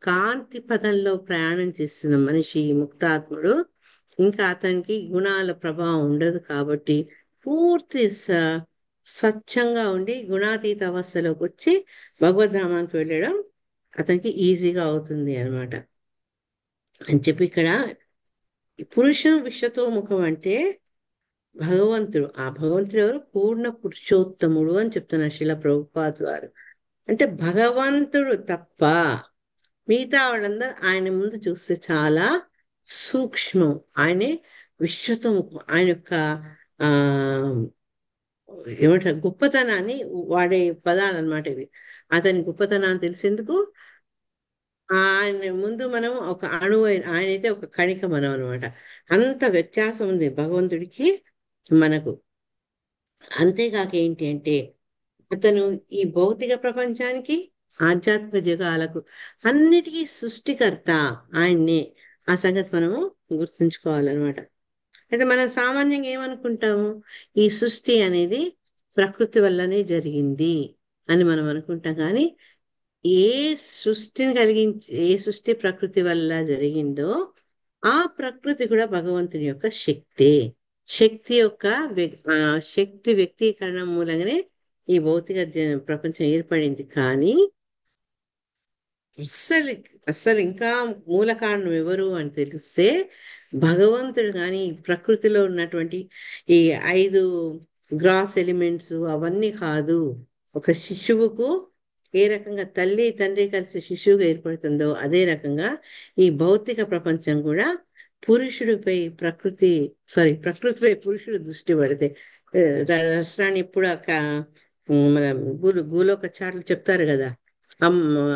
కాంతి పథంలో ప్రయాణం చేస్తున్న మనిషి ముక్తాత్ముడు, ఇంకా అతనికి గుణాల ప్రభావం ఉండదు కాబట్టి పూర్తి స్వచ్ఛంగా ఉండి గుణాతీత అవస్థలోకి వచ్చి భగవద్ధామానికి వెళ్ళడం అతనికి ఈజీగా అవుతుంది అనమాట. అని చెప్పి ఇక్కడ పురుషం విశ్వతో ముఖం అంటే భగవంతుడు. ఆ భగవంతుడు ఎవరు? పూర్ణ పురుషోత్తముడు అని చెప్తున్నారు శ్రీల ప్రభుపాద్ వారు. అంటే భగవంతుడు తప్ప మిగతా వాళ్ళందరూ ఆయన ముందు చూస్తే చాలా సూక్ష్మం. ఆయనే విశ్వతో ముఖం. ఆయన యొక్క ఆ ఏమంటారు గొప్పతనాన్ని వాడే పదాలు అనమాట ఇవి. అతని గొప్పతనాన్ని తెలిసేందుకు ఆయన ముందు మనం ఒక అణువు, ఆయనైతే ఒక కణిక మనం అనమాట. అంత వ్యత్యాసం ఉంది భగవంతుడికి మనకు. అంతేకాక ఏంటి అంటే అతను ఈ భౌతిక ప్రపంచానికి ఆధ్యాత్మిక జగాలకు అన్నిటికీ సృష్టికర్త ఆయన్నే. ఆ సంగతి మనము గుర్తుంచుకోవాలన్నమాట. అయితే మనం సామాన్యంగా ఏమనుకుంటాము, ఈ సృష్టి అనేది ప్రకృతి వల్లనే జరిగింది అని మనం అనుకుంటాం. కానీ ఏ సృష్టిని ఏ సృష్టి ప్రకృతి వల్ల జరిగిందో ఆ ప్రకృతి కూడా భగవంతుని యొక్క శక్తి యొక్క శక్తి వ్యక్తీకరణ మూలంగానే ఈ భౌతిక ప్రపంచం ఏర్పడింది. కానీ అస్సలు అస్సలు ఇంకా మూల కారణం ఎవరు అని తెలిస్తే భగవంతుడు కానీ ప్రకృతిలో ఉన్నటువంటి ఈ 5 గ్రాస్ ఎలిమెంట్స్ అవన్నీ కాదు. ఒక శిశువుకు ఏ రకంగా తల్లి తండ్రి కలిసి శిశువుగా ఏర్పడుతుందో అదే రకంగా ఈ భౌతిక ప్రపంచం కూడా ప్రకృతిపై పురుషుడు దృష్టి పెడితే రసరాని ఎప్పుడు మన భూలోక చాట్లు చెప్తారు కదా.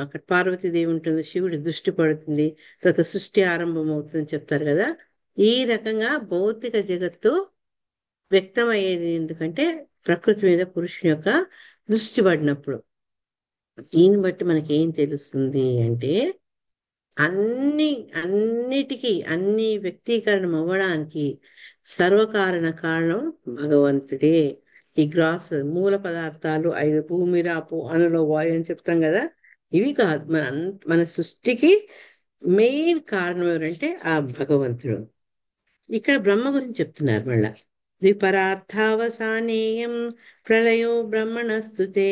అక్కడ పార్వతీదేవి ఉంటుంది, శివుడి దృష్టి పడుతుంది, తర్వాత సృష్టి ఆరంభం అవుతుందని చెప్తారు కదా. ఈ రకంగా భౌతిక జగత్తు వ్యక్తమయ్యేది ఎందుకంటే ప్రకృతి మీద పురుషుని యొక్క దృష్టి పడినప్పుడు. దీన్ని బట్టి మనకి ఏం తెలుస్తుంది అంటే అన్ని వ్యక్తీకరణం అవ్వడానికి కారణం భగవంతుడే. ఈ గ్రాస్ మూల పదార్థాలు 5 భూమి, రాపు, అనులో, వాయు అని చెప్తాం కదా. ఇవి కాదు, మన సృష్టికి మెయిన్ కారణం ఎవరంటే ఆ భగవంతుడు. ఇక్కడ బ్రహ్మ గురించి చెప్తున్నారు మళ్ళా. ద్విపరార్థావసానేయం ప్రళయో బ్రహ్మణస్తుతే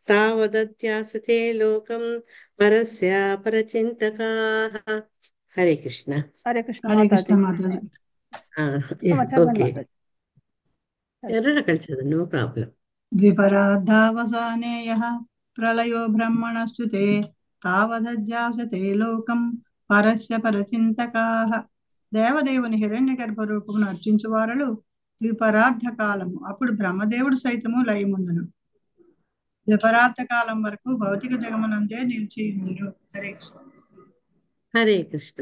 తావదత్యాసతే లోకం పరస్య పరచింతకాః. హరే కృష్ణ. హరే కృష్ణ హరే మాతాజీ. కృష్ణ మాతాజీ. ఓకే, ఎవరైనా కలిసి నో ప్రాబ్లం. ద్విపరార్థావసానేయః ప్రళయో బ్రహ్మణస్తు తే తావదధ్యాసతే లోకం పరస్య పరచింతకాః. దేవదేవుని హిరణ్యగర్భ రూపమును అర్చించు వారలు ద్విపరార్థ కాలము, అప్పుడు బ్రహ్మదేవుడు సైతము లయముందును. ద్విపరార్థ కాలం వరకు భౌతిక జగమనందే నిలిచి ఉందురు. హరే కృష్ణ. హరే కృష్ణ.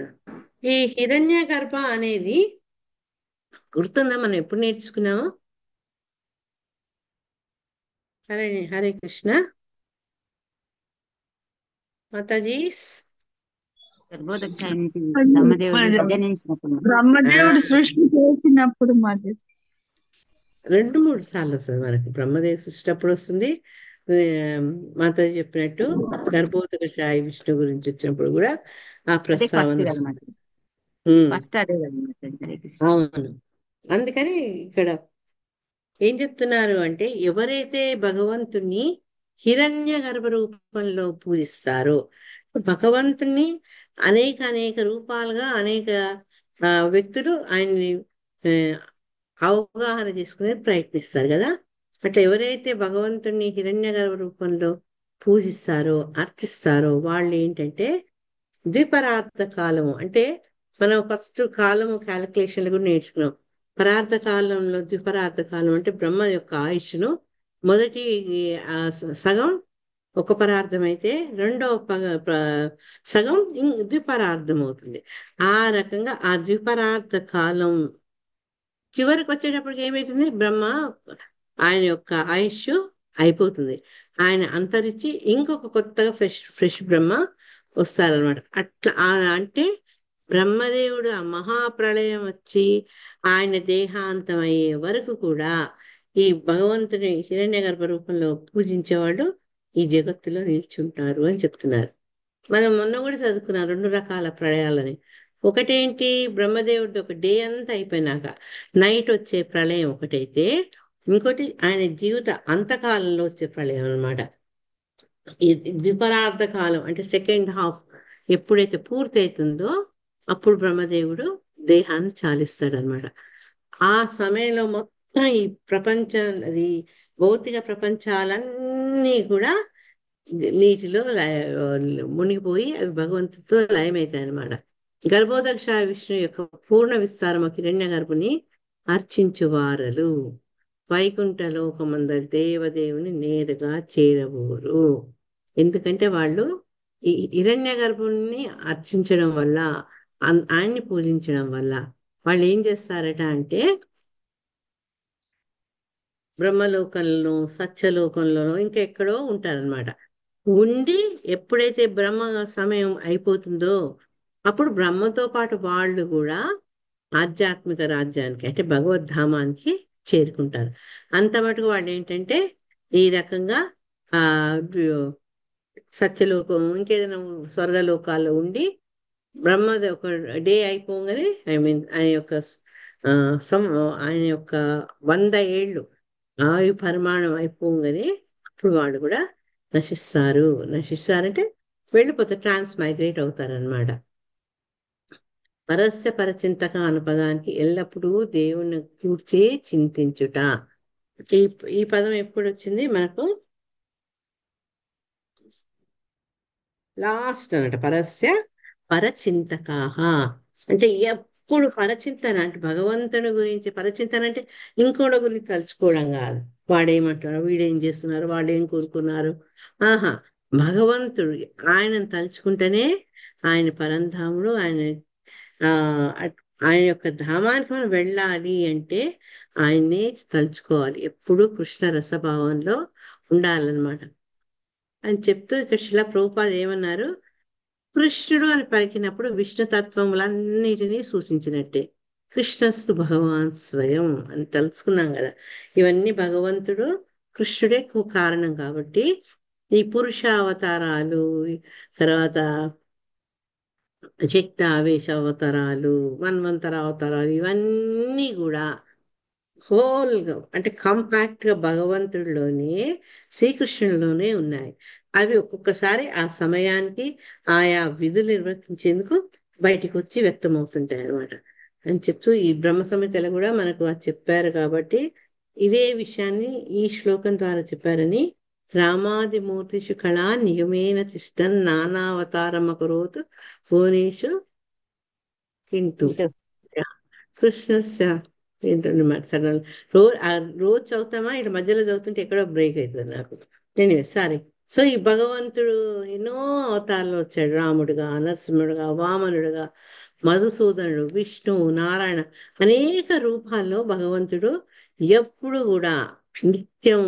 ఈ హిరణ్య గర్భ అనేది గుర్తుందా, మనం ఎప్పుడు నేర్చుకున్నాము? హరే హరే కృష్ణ మాతాజీ. గర్భోదక్షాయి నుంచి బ్రహ్మదేవుడు జనించినప్పుడు బ్రహ్మదేవుడు సృష్టి చేసినప్పుడు మాతాజీ 2-3 సార్లు వస్తుంది మనకి. బ్రహ్మదేవ సృష్టి అప్పుడు వస్తుంది. మాతాజీ చెప్పినట్టు గర్భోదక్షాయి విష్ణు గురించి వచ్చినప్పుడు కూడా ఆ ప్రస్తావన వస్తుంది. ఫస్ట్ అదే కదా. హరే కృష్ణ. అవును. అందుకని ఇక్కడ ఏం చెప్తున్నారు అంటే ఎవరైతే భగవంతుణ్ణి హిరణ్య గర్భ రూపంలో పూజిస్తారో, భగవంతుణ్ణి అనేక రూపాలుగా అనేక వ్యక్తులు ఆయన్ని అవగాహన చేసుకునే ప్రయత్నిస్తారు కదా. అట్లా ఎవరైతే భగవంతుణ్ణి హిరణ్య గర్భ రూపంలో పూజిస్తారో అర్చిస్తారో వాళ్ళు ఏంటంటే ద్విపరార్థ కాలము, అంటే మనం ఫస్ట్ కాలము క్యాలిక్యులేషన్లు కూడా నేర్చుకున్నాం. పరార్థ కాలంలో ద్విపరార్థ కాలం అంటే బ్రహ్మ యొక్క ఆయుష్ను మొదటి సగం ఒక పరార్థం అయితే రెండవ సగం ద్విపరార్థం అవుతుంది. ఆ రకంగా ఆ ద్విపరార్థ కాలం చివరికి వచ్చేటప్పటికి ఏమైతుంది, బ్రహ్మ ఆయన యొక్క ఆయుష్ అయిపోతుంది. ఆయన అంతరించి ఇంకొక కొత్తగా ఫ్రెష్ బ్రహ్మ వస్తారనమాట. అట్లా అంటే బ్రహ్మదేవుడు ఆ మహాప్రళయం వచ్చి ఆయన దేహాంతం అయ్యే వరకు కూడా ఈ భగవంతుని హిరణ్య గర్భ రూపంలో పూజించేవాళ్ళు ఈ జగత్తులో నిల్చుంటారు అని చెప్తున్నారు. మనం మొన్న కూడా చదువుకున్నాం 2 రకాల ప్రళయాలని. ఒకటేంటి, బ్రహ్మదేవుడి ఒక డే అంతా అయిపోయినాక నైట్ వచ్చే ప్రళయం ఒకటైతే, ఇంకోటి ఆయన జీవిత అంతకాలంలో వచ్చే ప్రళయం అనమాట. ఈ ద్విపరార్థ కాలం అంటే సెకండ్ హాఫ్ ఎప్పుడైతే పూర్తి అవుతుందో అప్పుడు బ్రహ్మదేవుడు దేహాన్ని చాలిస్తాడు అనమాట. ఆ సమయంలో మొత్తం ఈ ప్రపంచం, అది భౌతిక ప్రపంచాలన్నీ కూడా నీటిలో మునిగిపోయి అవి భగవంతుడితో లయమవుతాయి అనమాట. గర్భోదక్ష విష్ణు యొక్క పూర్ణ విస్తారము హిరణ్య గర్భుని అర్చించువారలు వైకుంఠ లోకమందరి దేవదేవుని నేరుగా చేరబోరు. ఎందుకంటే వాళ్ళు ఈ హిరణ్య గర్భుని అర్చించడం వల్ల, ఆయన్ని పూజించడం వల్ల వాళ్ళు ఏం చేస్తారట అంటే బ్రహ్మలోకంలో సత్యలోకంలోనో ఇంకా ఎక్కడో ఉంటారనమాట. ఉండి ఎప్పుడైతే బ్రహ్మ సమయం అయిపోతుందో అప్పుడు బ్రహ్మతో పాటు వాళ్ళు కూడా ఆధ్యాత్మిక రాజ్యానికి అంటే భగవద్ధామానికి చేరుకుంటారు. అంత మటుకు వాళ్ళు ఏంటంటే ఈ రకంగా ఆ సత్యలోకం ఇంకేదైనా స్వర్గలోకాల్లో ఉండి బ్రహ్మది ఒక డే అయిపోగానే ఆయన యొక్క 100 ఏళ్ళు ఆయు పరిమాణం అయిపోగానే అప్పుడు వాళ్ళు కూడా నశిస్తారంటే వెళ్ళిపోతారు, ట్రాన్స్మైగ్రేట్ అవుతారనమాట. పరస్య పరచింతక అను పదానికి ఎల్లప్పుడూ దేవుణ్ణి కూర్చే చింతించుట. ఈ ఈ పదం ఎప్పుడు వచ్చింది మనకు? లాస్ట్ అన్నమాట. పరస్య పరచింతకాహ అంటే ఎప్పుడు పరచింతన, అంటే భగవంతుడి గురించి పరచింతన అంటే ఇంకోటి గురించి తలుచుకోవడం కాదు. వాడేమంటున్నారు, వీడేం చేస్తున్నారు, వాడేం కోరుకున్నారు. ఆహా, భగవంతుడు ఆయనను తలుచుకుంటేనే ఆయన పరంధాముడు. ఆయన ఆ ఆయన యొక్క ధామానికి మనం వెళ్ళాలి అంటే ఆయన్నే తలుచుకోవాలి. ఎప్పుడూ కృష్ణ రసభావంలో ఉండాలన్నమాట అని చెప్తూ ఇక్కడ శిలా ప్రభుపాద ఏమన్నారు, కృష్ణుడు అని పలికినప్పుడు విష్ణుతత్వములన్నిటినీ సూచించినట్టే. కృష్ణస్తు భగవాన్ స్వయం అని తెలుసుకున్నాం కదా. ఇవన్నీ భగవంతుడు కృష్ణుడే కారణం కాబట్టి ఈ పురుష అవతారాలు, తర్వాత శక్తి ఆవేశ అవతారాలు, మన్వంతర అవతారాలు, ఇవన్నీ కూడా హోల్గా అంటే కాంపాక్ట్ గా భగవంతుడిలోనే, శ్రీకృష్ణుడిలోనే ఉన్నాయి. అవి ఒక్కొక్కసారి ఆ సమయానికి ఆయా విధులు నిర్వర్తించేందుకు బయటికి వచ్చి వ్యక్తమవుతుంటాయి అన్నమాట అని చెప్తూ ఈ బ్రహ్మ సంహితలో కూడా మనకు అది చెప్పారు. కాబట్టి ఇదే విషయాన్ని ఈ శ్లోకం ద్వారా చెప్పారని, రామాదిమూర్తిషు కళా నియమేన తిష్టన్ నానావతారమకరోతు భువనేషు కింటు కృష్ణస్య ఏంటన్నమాట. సడన్ రోజు చదువుతామా, ఇటు మధ్యలో చదువుతుంటే ఎక్కడో బ్రేక్ అవుతుంది నాకు. Anyway sorry. సో ఈ భగవంతుడు ఎన్నో అవతారాలు వచ్చాడు. రాముడుగా, నరసింహుడుగా, వామనుడుగా, మధుసూదనుడు, విష్ణువు, నారాయణ, అనేక రూపాల్లో భగవంతుడు ఎప్పుడు కూడా నిత్యం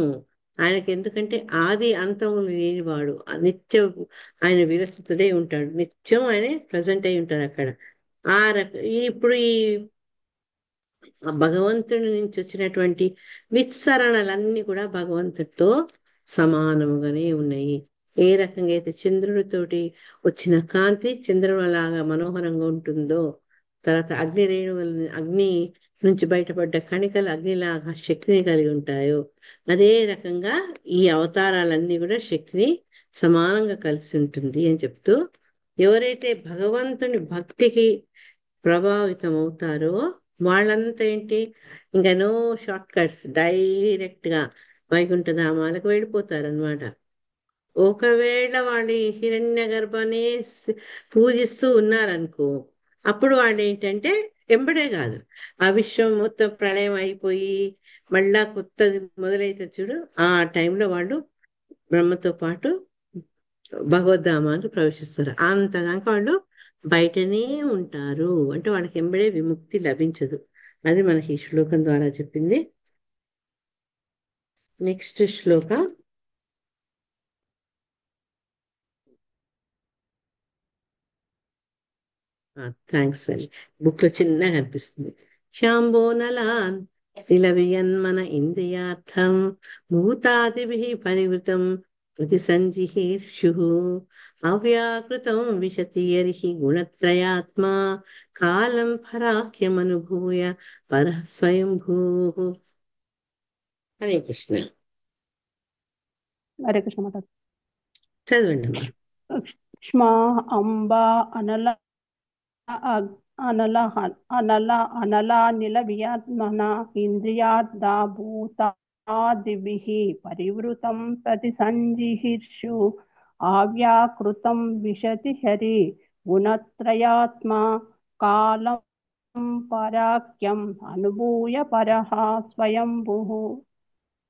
ఆయనకి, ఎందుకంటే ఆది అంతము లేనివాడు, నిత్యం ఆయన విరసితుడై ఉంటాడు. నిత్యం ఆయన ప్రజెంట్ అయి ఉంటాడు అక్కడ. ఆ రక ఇప్పుడు ఈ భగవంతుడి నుంచి వచ్చినటువంటి విస్తరణలన్నీ కూడా భగవంతుడితో సమానముగానే ఉన్నాయి. ఏ రకంగా అయితే చంద్రుడితోటి వచ్చిన కాంతి చంద్రుడు లాగా మనోహరంగా ఉంటుందో, తర్వాత అగ్ని నుంచి బయటపడ్డ కణికలు అగ్నిలాగా శక్తిని కలిగి ఉంటాయో, అదే రకంగా ఈ అవతారాలన్నీ కూడా శక్తిని సమానంగా కలిసి ఉంటుంది అని చెప్తూ, ఎవరైతే భగవంతుని భక్తికి ప్రభావితం అవుతారో వాళ్ళంతా ఏంటి, ఇంకా నో షార్ట్ కట్స్, డైరెక్ట్ గా వైకుంఠ ధామాలకు వెళ్ళిపోతారనమాట. ఒకవేళ వాళ్ళు ఈ హిరణ్య గర్భనే పూజిస్తూ ఉన్నారనుకో, అప్పుడు వాళ్ళు ఏంటంటే ఎంబడే కాదు, ఆ విశ్వం మొత్తం ప్రళయం అయిపోయి మళ్ళా కొత్తది మొదలైతే చూడు, ఆ టైంలో వాళ్ళు బ్రహ్మతో పాటు భగవద్ధామాన్ని ప్రవేశిస్తారు. అంతదాకా వాళ్ళు బయటనే ఉంటారు. అంటే వాళ్ళకి ఎంబడే విముక్తి లభించదు. అది మనకి ఈ శ్లోకం ద్వారా చెప్పింది. నెక్స్ట్ శ్లోక. థ్యాంక్స్ అండి. బుక్ లో చిన్నగా కనిపిస్తుంది. శాంభో నలాన్ నిలవియన్మన ఇంద్రియార్థం భూతాదిభిః పరివృతం ప్రతి సంజిహీర్షు అవ్యాకృతం విశతి యర్హి గుణత్రయాత్మా కాలం పరాఖ్యమనుభూయ పరః స్వయంభూః. హరే కృష్ణ. హరే కృష్ణ మాత. చదవండి అమ్మా. క్ష్మా అంబా అనల అనల అనల అనలానిల వియాత్మన ఇంద్రియార్థా భూతాదిభిః పరివృతం ప్రతి సంజిహీర్షు ఆవ్యాకృతం విశతి హరి గుణత్రయాత్మా కాలం పరాఖ్యం అనుభూయ పరః స్వయంభుః.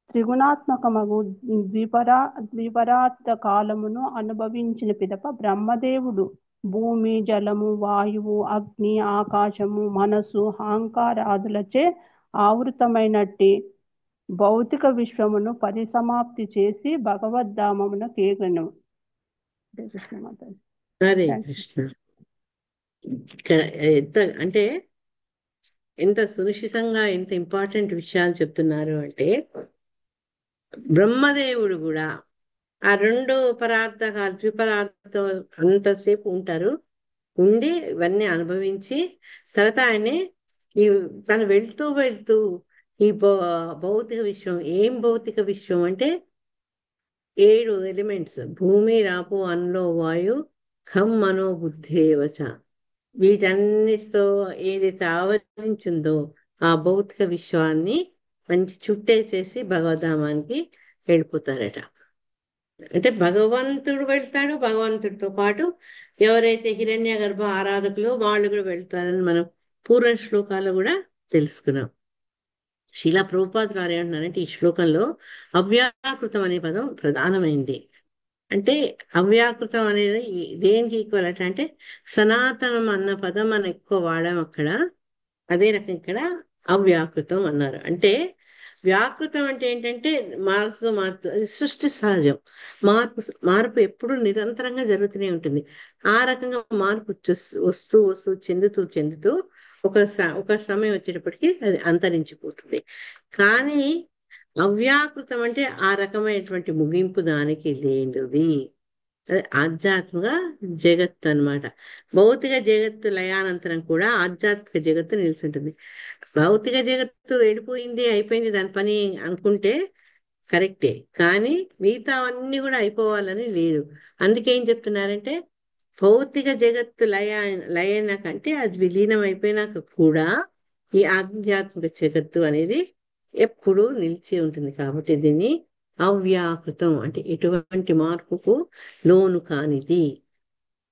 త్రిగుణాత్మకమగు ద్విపరార్థ కాలమును అనుభవించిన పిదప బ్రహ్మదేవుడు భూమి, జలము, వాయువు, అగ్ని, ఆకాశము, మనసు, అహంకారాదులచే ఆవృతమైనట్టి భౌతిక విశ్వమును పరిసమాప్తి చేసి భగవద్ధామమున కేగను. హరే కృష్ణ. ఇక్కడ అంటే ఎంత సునిశ్చితంగా, ఎంత ఇంపార్టెంట్ విషయాలు చెప్తున్నారు అంటే, బ్రహ్మదేవుడు కూడా ఆ రెండు పరార్థకాలు, ద్విపరార్థం అంతసేపు ఉంటారు. ఉండి ఇవన్నీ అనుభవించి తర్వాత ఆయనే ఈ తను వెళ్తూ వెళ్తూ ఈ భౌతిక విశ్వం, ఏం భౌతిక విశ్వం అంటే 7 ఎలిమెంట్స్, భూమి, రాపు, అన్లో, వాయు, ఖం, మనో, బుద్ధేవచ. వీటన్నిటితో ఏదైతే ఆవరించిందో ఆ భౌతిక విశ్వాన్ని మంచి చుట్టేసేసి భగవద్ధామానికి వెళ్ళిపోతారట. అంటే భగవంతుడు వెళ్తాడు, భగవంతుడితో పాటు ఎవరైతే హిరణ్య గర్భ ఆరాధకులు వాళ్ళు కూడా వెళ్తారని మనం పూర్వ శ్లోకాలు కూడా తెలుసుకున్నాం. శీలా ప్రభుపాద్ గారు ఏమంటున్నారంటే ఈ శ్లోకంలో అవ్యాకృతం అనే పదం ప్రధానమైంది. అంటే అవ్యాకృతం అనేది దేనికి ఈక్వల్ అంటే సనాతనం అన్న పదం మనం ఎక్కువ వాడాం అక్కడ, అదే రకం ఇక్కడ అవ్యాకృతం అన్నారు. అంటే వ్యాకృతం అంటే ఏంటంటే మార్పు అది సృష్టి సహజం. మార్పు ఎప్పుడు నిరంతరంగా జరుగుతూనే ఉంటుంది. ఆ రకంగా మార్పు వస్తూ వస్తూ చెందుతూ ఒక సమయం వచ్చేటప్పటికి అది అంతరించిపోతుంది. కానీ అవ్యాకృతం అంటే ఆ రకమైనటువంటి ముగింపు దానికి లేనిది. అది ఆధ్యాత్మిక జగత్తు అన్నమాట. భౌతిక జగత్తు లయానంతరం కూడా ఆధ్యాత్మిక జగత్తు నిలిచింటుంది. భౌతిక జగత్తు వెళ్ళిపోయింది, అయిపోయింది దాని పని అనుకుంటే కరెక్టే, కానీ మిగతా అన్ని కూడా అయిపోవాలని లేదు. అందుకే ఏం చెప్తున్నారంటే భౌతిక జగత్తు లయనాకంటే అది విలీనం అయిపోయినాక కూడా ఈ ఆధ్యాత్మిక జగత్తు అనేది ఎప్పుడూ నిలిచి ఉంటుంది. కాబట్టి దీన్ని అవ్యాకృతం అంటే ఎటువంటి మార్పుకు లోను కానిది.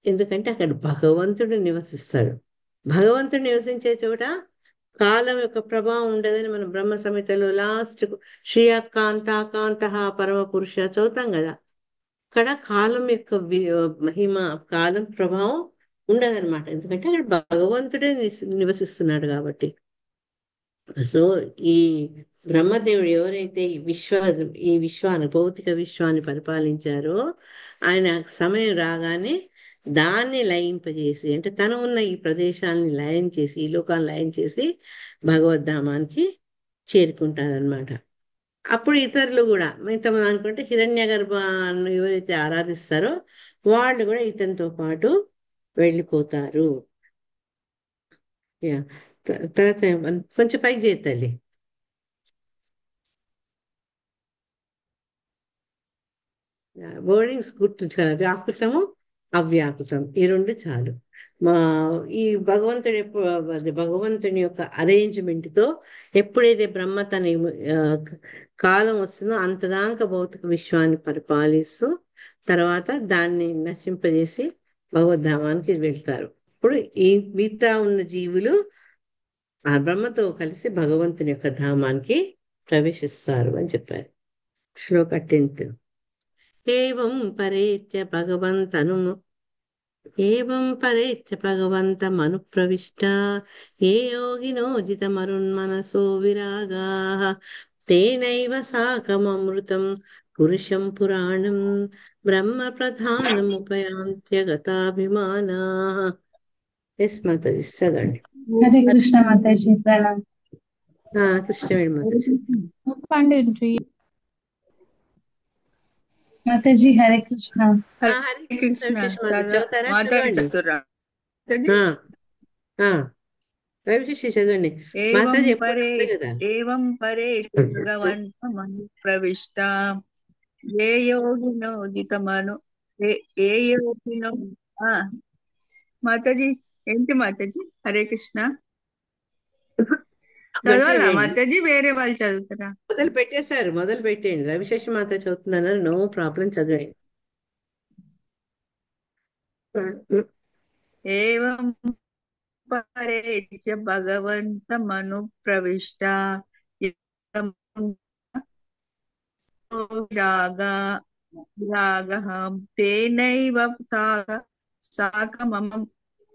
ఎందుకంటే అక్కడ భగవంతుడు నివసిస్తాడు. భగవంతుడు నివసించే చోట కాలం యొక్క ప్రభావం ఉండదని మనం బ్రహ్మ సంహితలో లాస్ట్ శ్రీయకాంత పరమ పురుష చదువుతాం కదా. అక్కడ కాలం యొక్క మహిమ, కాలం ప్రభావం ఉండదన్నమాట. ఎందుకంటే అక్కడ భగవంతుడే నివసిస్తున్నాడు కాబట్టి. సో ఈ బ్రహ్మదేవుడు ఎవరైతే ఈ విశ్వాన్ని భౌతిక విశ్వాన్ని పరిపాలించారో ఆయన సమయం రాగానే దాన్ని లయింపజేసి, అంటే తను ఉన్న ఈ ప్రదేశాన్ని లయం చేసి, ఈ లోకాన్ని లయం చేసి భగవద్ధామానికి చేరుకుంటారనమాట. అప్పుడు ఇతరులు కూడా మిగతామంది అనుకుంటే హిరణ్య గర్భాన్ని ఎవరైతే ఆరాధిస్తారో వాళ్ళు కూడా ఇతనితో పాటు వెళ్ళిపోతారు. తర్వాత కొంచెం పైకి చేయాలి. వర్డింగ్స్ గుర్తుంచుకోవాలి. వ్యాకృతము అవ్యాకృతం ఈ రెండు చాలు. ఈ భగవంతుని యొక్క అరేంజ్మెంట్ తో ఎప్పుడైతే బ్రహ్మ తన కాలం వస్తుందో అంతదాకా భౌతిక విశ్వాన్ని పరిపాలిస్తూ తర్వాత దాన్ని నశింపజేసి భగవద్ధామానికి వెళ్తారు. ఇప్పుడు ఈ మిగతా ఉన్న జీవులు ఆ బ్రహ్మతో కలిసి భగవంతుని యొక్క ధామానికి ప్రవేశిస్తారు అని చెప్పారు. శ్లోక 10th. ఏవం పరేత్య భగవంతమనుప్రవిష్ట ఏ యోగినో జితమరున్మనసో విరాగాః తేనైవ సాకమమృతం పురుషం పురాణం బ్రహ్మ ప్రధానముపయాంత్యగతాభిమానాః. ఎస్ మాతాజీ చదవండి. హరే కృష్ణ మాతాజీ. ప్రణామ్. కృష్ణవేణి మాతాజీ. మాతాజీ హరే కృష్ణ. హరే కృష్ణ చదువుతారా? రవిశేషి చదవండి. మాతాజీ కదా. ఏవం పరే భగవంతమనుప్రవిష్ట ఏ యోగినో జితమను ఏ యోగినో. మాతాజీ ఏంటి మాతాజీ? హరే కృష్ణ చదవాలా మాతాజీ? వేరే వాళ్ళు చదువుతారా? మొదలు పెట్టేయండి. రవిశేషి మాత చదువుతున్నారు, నో ప్రాబ్లం, చదివేయండి. ఏవం పరేత్య భగవంతమనుప్రవిష్ట విరాగః తేనైవ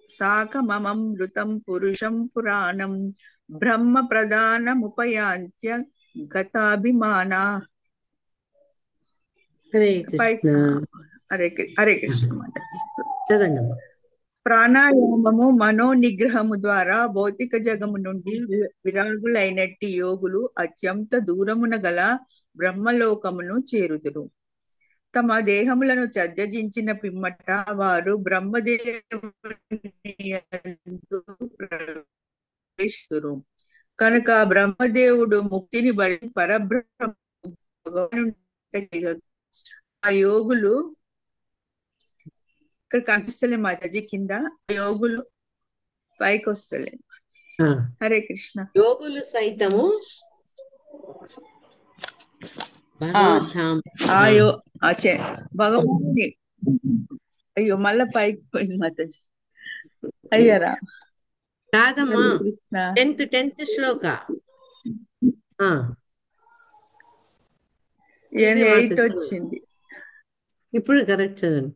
సాకమమృతం పురుషం పురాణం బ్రహ్మ ప్రధానముపయాంత్య గతాభిమానాః. హరే కృష్ణ. హరే కృష్ణ మాతాజీ. చదవండి. ప్రాణాయామము మనోనిగ్రహము ద్వారా భౌతిక జగము నుండి విరాగులైనట్టి యోగులు అత్యంత దూరమున గల బ్రహ్మలోకమును చేరుదురు. తమ దేహములను త్యజించిన పిమ్మట వారు బ్రహ్మదేవుని యందు ప్రవేశిస్తురు. కనుక బ్రహ్మదేవుడు ముక్తిని బట్టి పరబ్రహ్మ ఆ యోగులు ఇక్కడ కనిపిస్తలే మాతాజీ కింద. యోగులు పైకి వస్తలేదు. ఆ, హరే కృష్ణ. యోగులు సైతము ఆ భగవద్ధామ ఆయో అచ్చే భగవాన్. అయ్యో మళ్ళా పైకి పోయింది మాతాజీ. అయ్యారా. కాదమ్మా, హరే కృష్ణ. 10th శ్లోక. ఆ, ఇదే 8 మాతాజీ. వచ్చింది. ఇప్పుడు కరెక్ట్ చదవండి.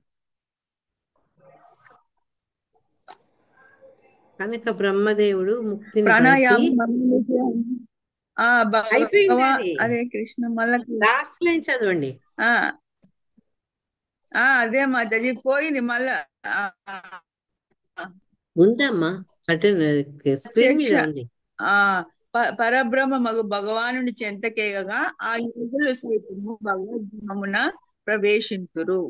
కనుక బ్రహ్మదేవుడు ముక్తిని బడసి ప్రాణాయామం ఆ అయిపోయింది భగవా. అది. హరే కృష్ణ. మళ్ళా లాస్ట్ లైన్ చదవండి. ఆ అదే మాతాజీ పోయింది మళ్ళా. ఉందమ్మా, స్క్రీన్ మీద ఉంది. ఆ పరబ్రహ్మ మగు భగవానుని చెంతకేగగా ఆ యోగులు సైతము భగవద్ధామున ప్రవేశింతురు.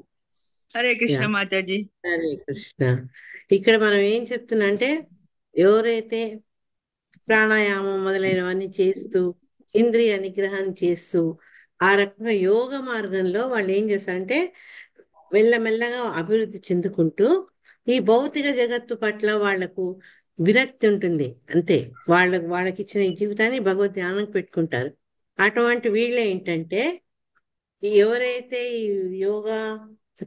హరే కృష్ణ యా, మాతాజీ. హరే కృష్ణ. ఇక్కడ మనం ఏం చెప్తున్నా అంటే, ఎవరైతే ప్రాణాయామం మొదలైనవన్నీ చేస్తూ ఇంద్రియ నిగ్రహం చేస్తూ ఆ రకంగా యోగ మార్గంలో వాళ్ళు ఏం చేస్తారంటే మెల్లమెల్లగా అభివృద్ధి చెందుకుంటూ ఈ భౌతిక జగత్తు పట్ల వాళ్లకు విరక్తి ఉంటుంది. అంతే, వాళ్ళకి ఇచ్చిన ఈ జీవితాన్ని భగవద్ ధ్యానం పెట్టుకుంటారు. అటువంటి వీళ్ళే ఏంటంటే, ఎవరైతే ఈ యోగా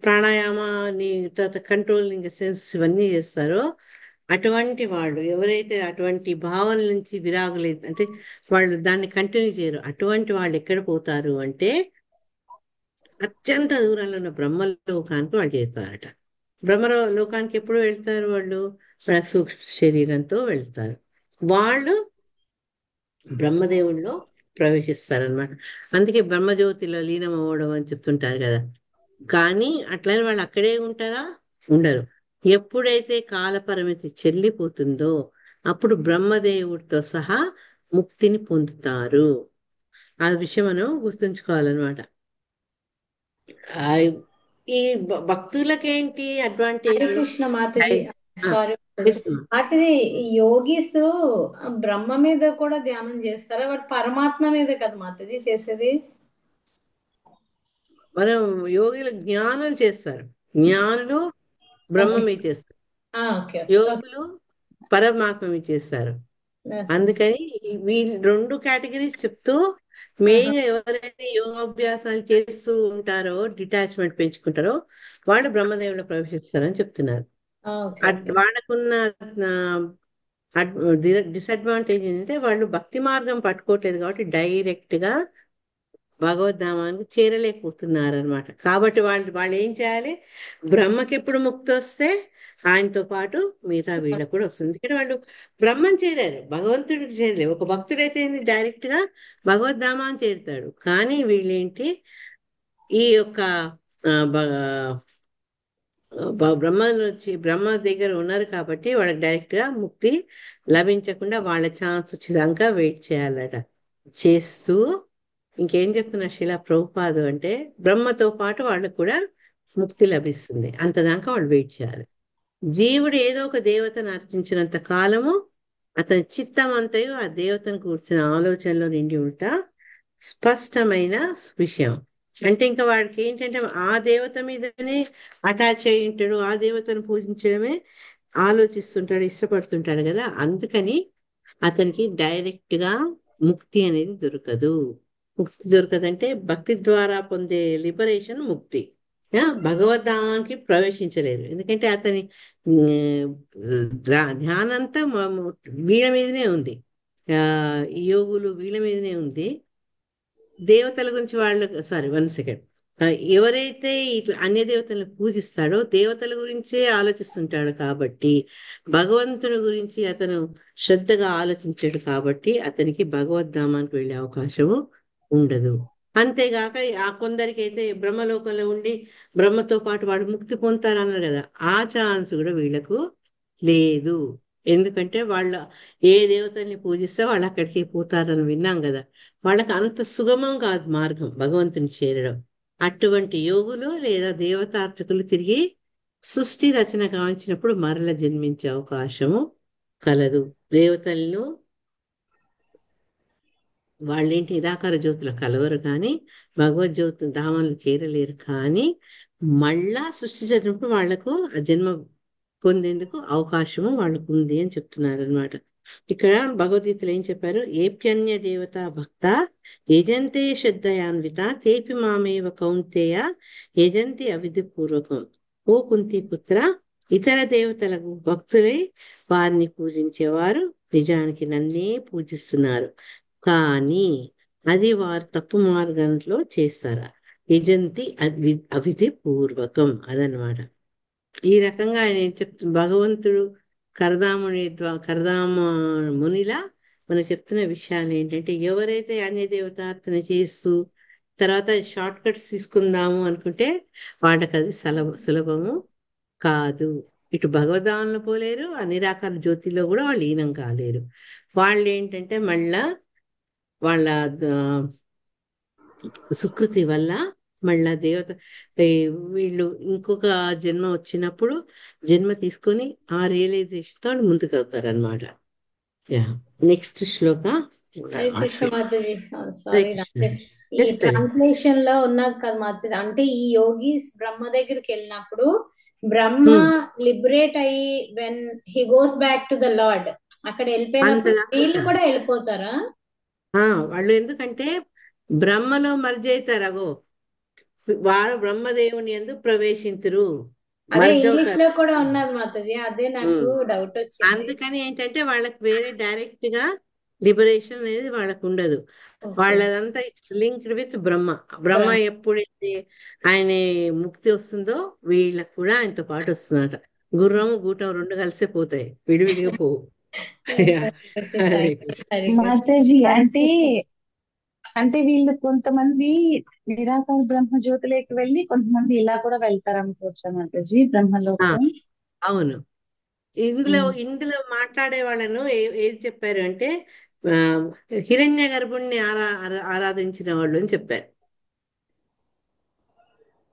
ప్రాణాయామాన్ని తర్వాత కంట్రోలింగ్ సెన్స్ ఇవన్నీ చేస్తారో అటువంటి వాళ్ళు ఎవరైతే అటువంటి భావన నుంచి విరాగులేదు అంటే వాళ్ళు దాన్ని కంటిన్యూ చేయరు, అటువంటి వాళ్ళు ఎక్కడ పోతారు అంటే అత్యంత దూరంలో ఉన్న బ్రహ్మలోకానికి వాళ్ళు చేస్తారట. బ్రహ్మలోకానికి ఎప్పుడు వెళ్తారు వాళ్ళు? వాళ్ళ సూక్ష్మ శరీరంతో వెళ్తారు. వాళ్ళు బ్రహ్మదేవుల్లో ప్రవేశిస్తారనమాట. అందుకే బ్రహ్మజ్యోతిలో లీనం అవ్వడం అని చెప్తుంటారు కదా. కానీ అట్లని వాళ్ళు అక్కడే ఉంటారా? ఉండరు. ఎప్పుడైతే కాల పరిమితి చెల్లిపోతుందో అప్పుడు బ్రహ్మదేవుడితో సహా ముక్తిని పొందుతారు. ఆ విషయం మనం గుర్తుంచుకోవాలన్నమాట. ఆ, ఈ భక్తులకేంటి హరే అడ్వాంటేజ్? కృష్ణ మాతాజీ. సారీ తెలుసు. మాతాజీ, యోగీస్ బ్రహ్మ మీద కూడా ధ్యానం చేస్తారా? వాడు పరమాత్మ మీద కదా మాతాజీ చేసేది. మనం యోగులు జ్ఞానులు చేస్తారు, జ్ఞానులు బ్రహ్మ ఓకే మీద చేస్తారు, ఓకే యోగులు పరమాత్మ మీద చేస్తారు. అందుకని వీళ్ళు 2 కేటగిరీస్ చెప్తూ మెయిన్ గా ఎవరైతే యోగాభ్యాసాలు చేస్తూ ఉంటారో డిటాచ్మెంట్ పెంచుకుంటారో వాళ్ళు బ్రహ్మదేవులో ప్రవేశిస్తారని చెప్తున్నారు. వాళ్ళకున్న డిసడ్వాంటేజ్ ఏంటంటే వాళ్ళు భక్తి మార్గం పట్టుకోవట్లేదు కాబట్టి డైరెక్ట్ గా భగవద్ధామానికి చేరలేకపోతున్నారు అనమాట. కాబట్టి వాళ్ళు ఏం చేయాలి? బ్రహ్మకి ఎప్పుడు ముక్తి వస్తే ఆయనతో పాటు మిగతా వీళ్ళకు కూడా వస్తుంది. ఎందుకంటే వాళ్ళు బ్రహ్మని చేరారు, భగవంతుడికి చేరలేరు. ఒక భక్తుడైతే డైరెక్ట్ గా భగవద్ధామాన్ని చేరుతాడు. కానీ వీళ్ళేంటి ఈ యొక్క బ్రహ్మ దగ్గర ఉన్నారు కాబట్టి వాళ్ళకి డైరెక్ట్ గా ముక్తి లభించకుండా వాళ్ళ ఛాన్స్ వచ్చేదాకా వెయిట్ చేయాలట. చేస్తూ ఇంకేం చెప్తున్నా శిలా ప్రభుపాదు అంటే బ్రహ్మతో పాటు వాళ్ళకు కూడా ముక్తి లభిస్తుంది, అంతదాకా వాళ్ళు వెయిట్ చేయాలి. జీవుడు ఏదో ఒక దేవతను అర్చించినంత కాలము అతని చిత్తం అంతయు ఆ దేవతను కూర్చిన ఆలోచనలో నిండి ఉంటా స్పష్టమైన విషయం. అంటే ఇంకా వాడికి ఏంటంటే ఆ దేవత మీదనే అటాచ్ అయి ఉంటాడు, ఆ దేవతను పూజించడమే ఆలోచిస్తుంటాడు, ఇష్టపడుతుంటాడు కదా. అందుకని అతనికి డైరెక్ట్ గా ముక్తి అనేది దొరకదు. ముక్తి దొరకదంటే భక్తి ద్వారా పొందే లిబరేషన్ ముక్తి. భగవద్ధామానికి ప్రవేశించలేరు, ఎందుకంటే అతని ధ్యానంతా వీళ్ళ మీదనే ఉంది. ఈ యోగులు వీళ్ళ మీదనే ఉంది. దేవతల గురించి వాళ్ళు సారీ 1 సెకండ్. ఎవరైతే ఇట్లా అన్య దేవతలను పూజిస్తాడో దేవతల గురించే ఆలోచిస్తుంటాడు కాబట్టి భగవంతుడి గురించి అతను శ్రద్ధగా ఆలోచించాడు కాబట్టి అతనికి భగవద్ధామానికి వెళ్ళే అవకాశము ఉండదు. అంతేగాక ఆ కొందరికి అయితే బ్రహ్మలోకంలో ఉండి బ్రహ్మతో పాటు వాళ్ళు ముక్తి పొందుతారన్నారు కదా, ఆ ఛాన్స్ కూడా వీళ్ళకు లేదు. ఎందుకంటే వాళ్ళు ఏ దేవతల్ని పూజిస్తే వాళ్ళు అక్కడికి పోతారని విన్నాం కదా. వాళ్ళకి అంత సుగమం కాదు మార్గం భగవంతుని చేరడం. అటువంటి యోగులు లేదా దేవతార్చకులు తిరిగి సృష్టి రచన కావించినప్పుడు మరల జన్మించే అవకాశము కలదు. దేవతలను వాళ్ళేంటి నిరాకార జ్యోతులు కలవరు కానీ భగవద్జ్యోతి ధామాలను చేరలేరు. కానీ మళ్ళా సృష్టి జరిగినప్పుడు వాళ్లకు ఆ జన్మ పొందేందుకు అవకాశము వాళ్ళకు ఉంది అని చెప్తున్నారు అనమాట. ఇక్కడ భగవద్గీతలో ఏం చెప్పారు? ఏప్యన్య దేవత భక్త యజంతే శ్రద్ధయాన్విత తేపి మామేవ కౌంతేయ యజంతి అవిధి పూర్వకం. ఓ కుంతి పుత్ర, ఇతర దేవతలకు భక్తులై వారిని పూజించేవారు నిజానికి నన్నే పూజిస్తున్నారు, కానీ అది వారు తప్పు మార్గంలో చేస్తారా? యజంతి అవిధి పూర్వకం అదనమాట. ఈ రకంగా ఆయన ఏం భగవంతుడు కరదామ మునిలా మనకు చెప్తున్న విషయాలు ఏంటంటే, ఎవరైతే అన్య దేవతార్చన చేస్తూ తర్వాత షార్ట్ కట్స్ తీసుకుందాము అనుకుంటే వాళ్ళకి అది సులభము కాదు. ఇటు భగవద్ధామంలో పోలేరు, అన్ని రకాల జ్యోతిలో కూడా వాళ్ళు లీనం కాలేరు. వాళ్ళు ఏంటంటే మళ్ళా వాళ్ళ సుకృతి వల్ల మళ్ళా దేవత వీళ్ళు ఇంకొక జన్మ వచ్చినప్పుడు జన్మ తీసుకొని ఆ రియలైజేషన్ తో ముందుకు వెళ్తారు అనమాట. నెక్స్ట్ శ్లోక. హరే కృష్ణ మాతాజీ. హరే సారీ, కృష్ణ. ఈ Yes, sir. ట్రాన్స్లేషన్ లో ఉన్నది కదా మాతాజీ. అంటే ఈ యోగీస్ బ్రహ్మ దగ్గరికి వెళ్ళినప్పుడు బ్రహ్మ లిబరేట్ అయ్యి when he goes back to the lord, అక్కడ వెళ్ళిపోయినప్పుడు అంతదాకా వీళ్ళు కూడా వెళ్ళిపోతారా? వాళ్ళు ఎందుకంటే బ్రహ్మలో మర్జ్ అవుతారు. అగో వారు బ్రహ్మదేవుని యందు ప్రవేశింతురు, అదే మర్జ్ ఇంగ్లీష్ అవుతారు. లో కూడా ఉన్నది మాతాజీ, అదే నాకు డౌట్ వచ్చింది. అందుకని ఏంటంటే వాళ్ళకి వేరే డైరెక్ట్ గా లిబరేషన్ అనేది వాళ్ళకు ఉండదు. ఓకే. వాళ్ళదంతా ఇట్స్ లింక్డ్ విత్ బ్రహ్మ. బ్రహ్మ ఎప్పుడైతే ఆయన ముక్తి వస్తుందో వీళ్ళకు కూడా ఆయనతో పాటు వస్తుందట. గుర్రం గూటం రెండు కలిసే పోతాయి, విడివిడిగా పోవు. హరే కృష్ణ. హరే కృష్ణ. మాతాజీ అంటే వీళ్ళు కొంతమంది నిరాకార బ్రహ్మ జ్యోతిలోకి వెళ్ళి కొంతమంది ఇలా కూడా వెళ్తారు అనుకోవచ్చా మాతాజీ ఆ, బ్రహ్మలోకం? అవును. ఇందులో మాట్లాడే వాళ్ళను ఏది చెప్పారు అంటే హిరణ్య గర్భుణ్ణి ఆరాధించిన వాళ్ళు అని చెప్పారు.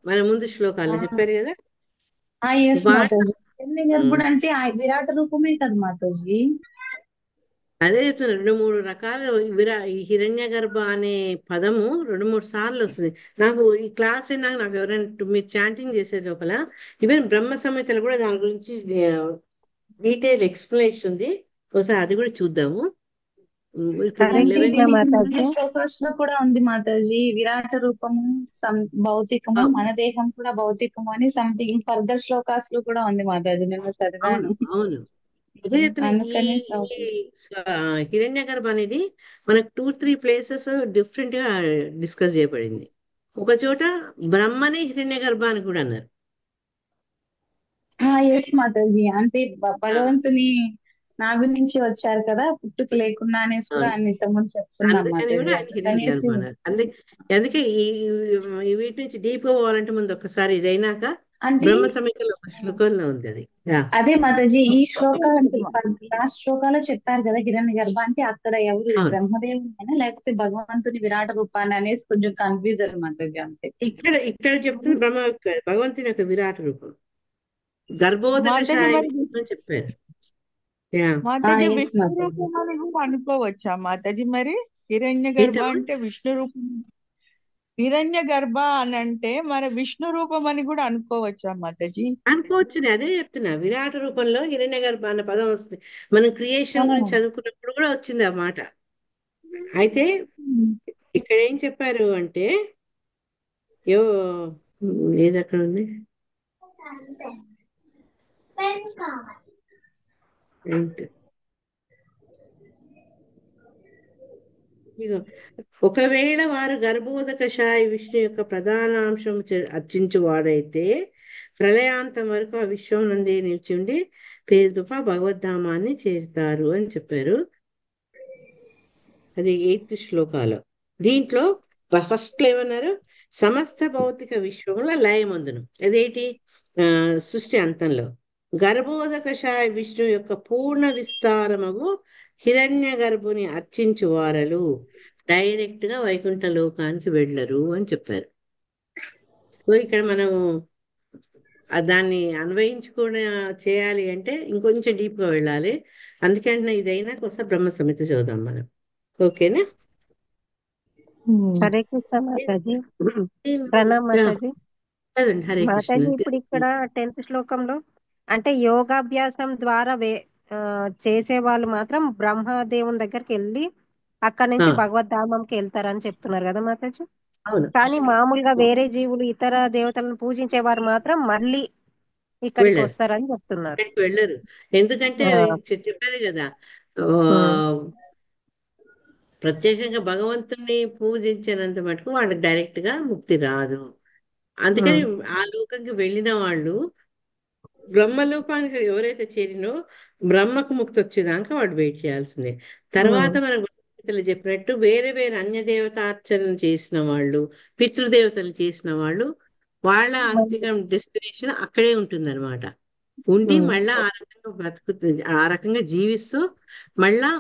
మన ముందు శ్లోకాల్లో చెప్పారు కదా. ఎస్ వాళ్ళు మాతాజీ. గర్భుడు అంటే ఆ విరాట రూపమే కదా మాతాజీ. అదే చెప్తున్నారు, 2-3 రకాల ఈ హిరణ్య గర్భ అనే పదము 2-3 సార్లు వస్తుంది. నాకు ఈ క్లాస్ అయినాక నాకు ఎవరైనా మీరు చాంటింగ్ చేసే లోపల ఈవెన్ బ్రహ్మ సంహితలు కూడా దాని గురించి డీటెయిల్ ఎక్స్ప్లెనేషన్ ఉంది. ఒకసారి అది కూడా చూద్దాము. ఇప్పుడు అంటే 11 దీనికి ముందు శ్లోకాస్ లో కూడా ఉంది మాతాజీ, విరాట రూపము భౌతికము, మన దేహం కూడా భౌతికము అని సంథింగ్ ఫర్దర్ శ్లోకాస్ లో కూడా ఉంది మాతాజీ, నేను అవును చదివాను. అవును అదే చెప్తున్నా. అందుకని హిరణ్య గర్భ అనేది మనకు 2-3 ప్లేసెస్ డిఫరెంట్ గా డిస్కస్ చేయబడింది. ఒక చోట బ్రహ్మని హిరణ్య గర్భ అని కూడా అన్నారు. ఎస్ మాతాజీ, అంటే భగవంతుని నాభి నుంచి వచ్చారు కదా, పుట్టుక లేకుండా అనేసి కూడా అవును. ఆయన ఇంతకుముందు చెప్తున్నాం అందుకని కూడా మాతాజీ. ఆయన హిరణ్య గర్భ అందుకనేసి అన్నారు. అందుకే ఈ వీటి నుంచి డీప్ పోవాలంటే ముందు ఒకసారి ఇదైనాక అంటే బ్రహ్మ సమీకలో ఒక శ్లోకంలో ఉంది అది. అదే మాతాజీ, ఈ శ్లోకాలు అంటే లాస్ట్ శ్లోకాలో చెప్పారు కదా హిరణ్య గర్భ అంటే అక్కడ ఎవరు అవును. బ్రహ్మదేవుని లేకపోతే భగవంతుని విరాట రూపాన్ని అనేసి కొంచెం కన్ఫ్యూజన్ మాతాజీ అంతే. ఇక్కడ చెప్తున్న భగవంతుని యొక్క విరాట రూపం గర్భోదక మాతాజీ శాయి మరి అని చెప్పారు. మాతాజీ yes, విష్ణు మాతాజీ. రూపం అని కూడా అనుకోవచ్చా మాతాజీ? మరి హిరణ్య గర్భ ఏంటమ్మా? అంటే విష్ణు రూపం, హిరణ్య గర్భ అని అంటే మరి విష్ణు రూపం అని కూడా అనుకోవచ్చా మాతాజీ? అనుకోవచ్చునే, అదే చెప్తున్నా. విరాట రూపంలో హిరణ్య గర్భ అన్న పదం వస్తుంది. మనం క్రియేషన్ గురించి చదువుకున్నప్పుడు కూడా వచ్చింది ఆ మాట. అయితే ఇక్కడ ఏం చెప్పారు అంటే ఏది అక్కడ ఉంది ఏంటి? ఇగో, ఒకవేళ వారు గర్భోదక శాయి విష్ణు యొక్క ప్రధానాంశం అర్చించు వాడైతే ప్రళయాంతం వరకు ఆ విశ్వం నందే నిల్చుండి పేరుదుప భగవద్ధామాన్ని చేరుతారు అని చెప్పారు. అది 8th శ్లోకాలు. దీంట్లో ఫస్ట్ ఏమన్నారు? సమస్త భౌతిక విశ్వముల లయమందును, అదేంటి సృష్టి అంతంలో గర్భోదక శాయి విష్ణు యొక్క పూర్ణ విస్తారముగు హిరణ్య గర్భుని అర్చించు వారలు డైరెక్ట్ గా వైకుంఠ లోకానికి వెళ్ళరు అని చెప్పారు. సో ఇక్కడ మనము దాన్ని అన్వయించుకుని చేయాలి అంటే ఇంకొంచెం డీప్ గా వెళ్ళాలి. అందుకంటే ఇదైనా ఒకసారి బ్రహ్మ సంహిత చదువుదాం మనం. ఓకేనా? హరే కృష్ణ మాతాజీ. ప్రణామ్ మాతాజీ. హరే కృష్ణ. మాతాజీ ఇప్పుడు ఇక్కడ 10th శ్లోకంలో అంటే యోగాభ్యాసం ద్వారా చేసే వాళ్ళు మాత్రం బ్రహ్మదేవుని దగ్గరికి వెళ్ళి అక్కడ ఆ, నుంచి భగవద్ధామంకి వెళ్తారని చెప్తున్నారు కదా మాతాజీ. అవును, కానీ మామూలుగా వేరే జీవులు ఇతర దేవతలను పూజించే వారు మాత్రం మళ్ళీ ఇక్కడికి వెళ్ళరు, వస్తారని చెప్తున్నారు. అక్కడికి వెళ్ళరు. ఎందుకంటే ఆ, చెప్పారు కదా, ఆ, ఉమ్, ప్రత్యేకంగా భగవంతుణ్ణి పూజించినంత మటుకు వాళ్ళకి డైరెక్ట్ గా ముక్తి రాదు. అందుకని ఉమ్, ఆ లోకంకి వెళ్ళిన వాళ్ళు బ్రహ్మలోకానికి ఎవరైతే చేరినో బ్రహ్మకు ముక్తి వచ్చేదాకా వాడు వెయిట్ చేయాల్సిందే. తర్వాత ఉమ్, మన గీతలు చెప్పినట్టు వేరే వేరే అన్య దేవతార్చన చేసిన వాళ్ళు, పితృదేవతలు చేసిన వాళ్ళు, వాళ్ళ అంతిమ డెస్టినేషన్ అక్కడే ఉంటుందన్నమాట. ఉండి ఉమ్, మళ్ళా ఆ రకంగా బతుకుతుంది, ఆ రకంగా జీవిస్తూ మళ్ళా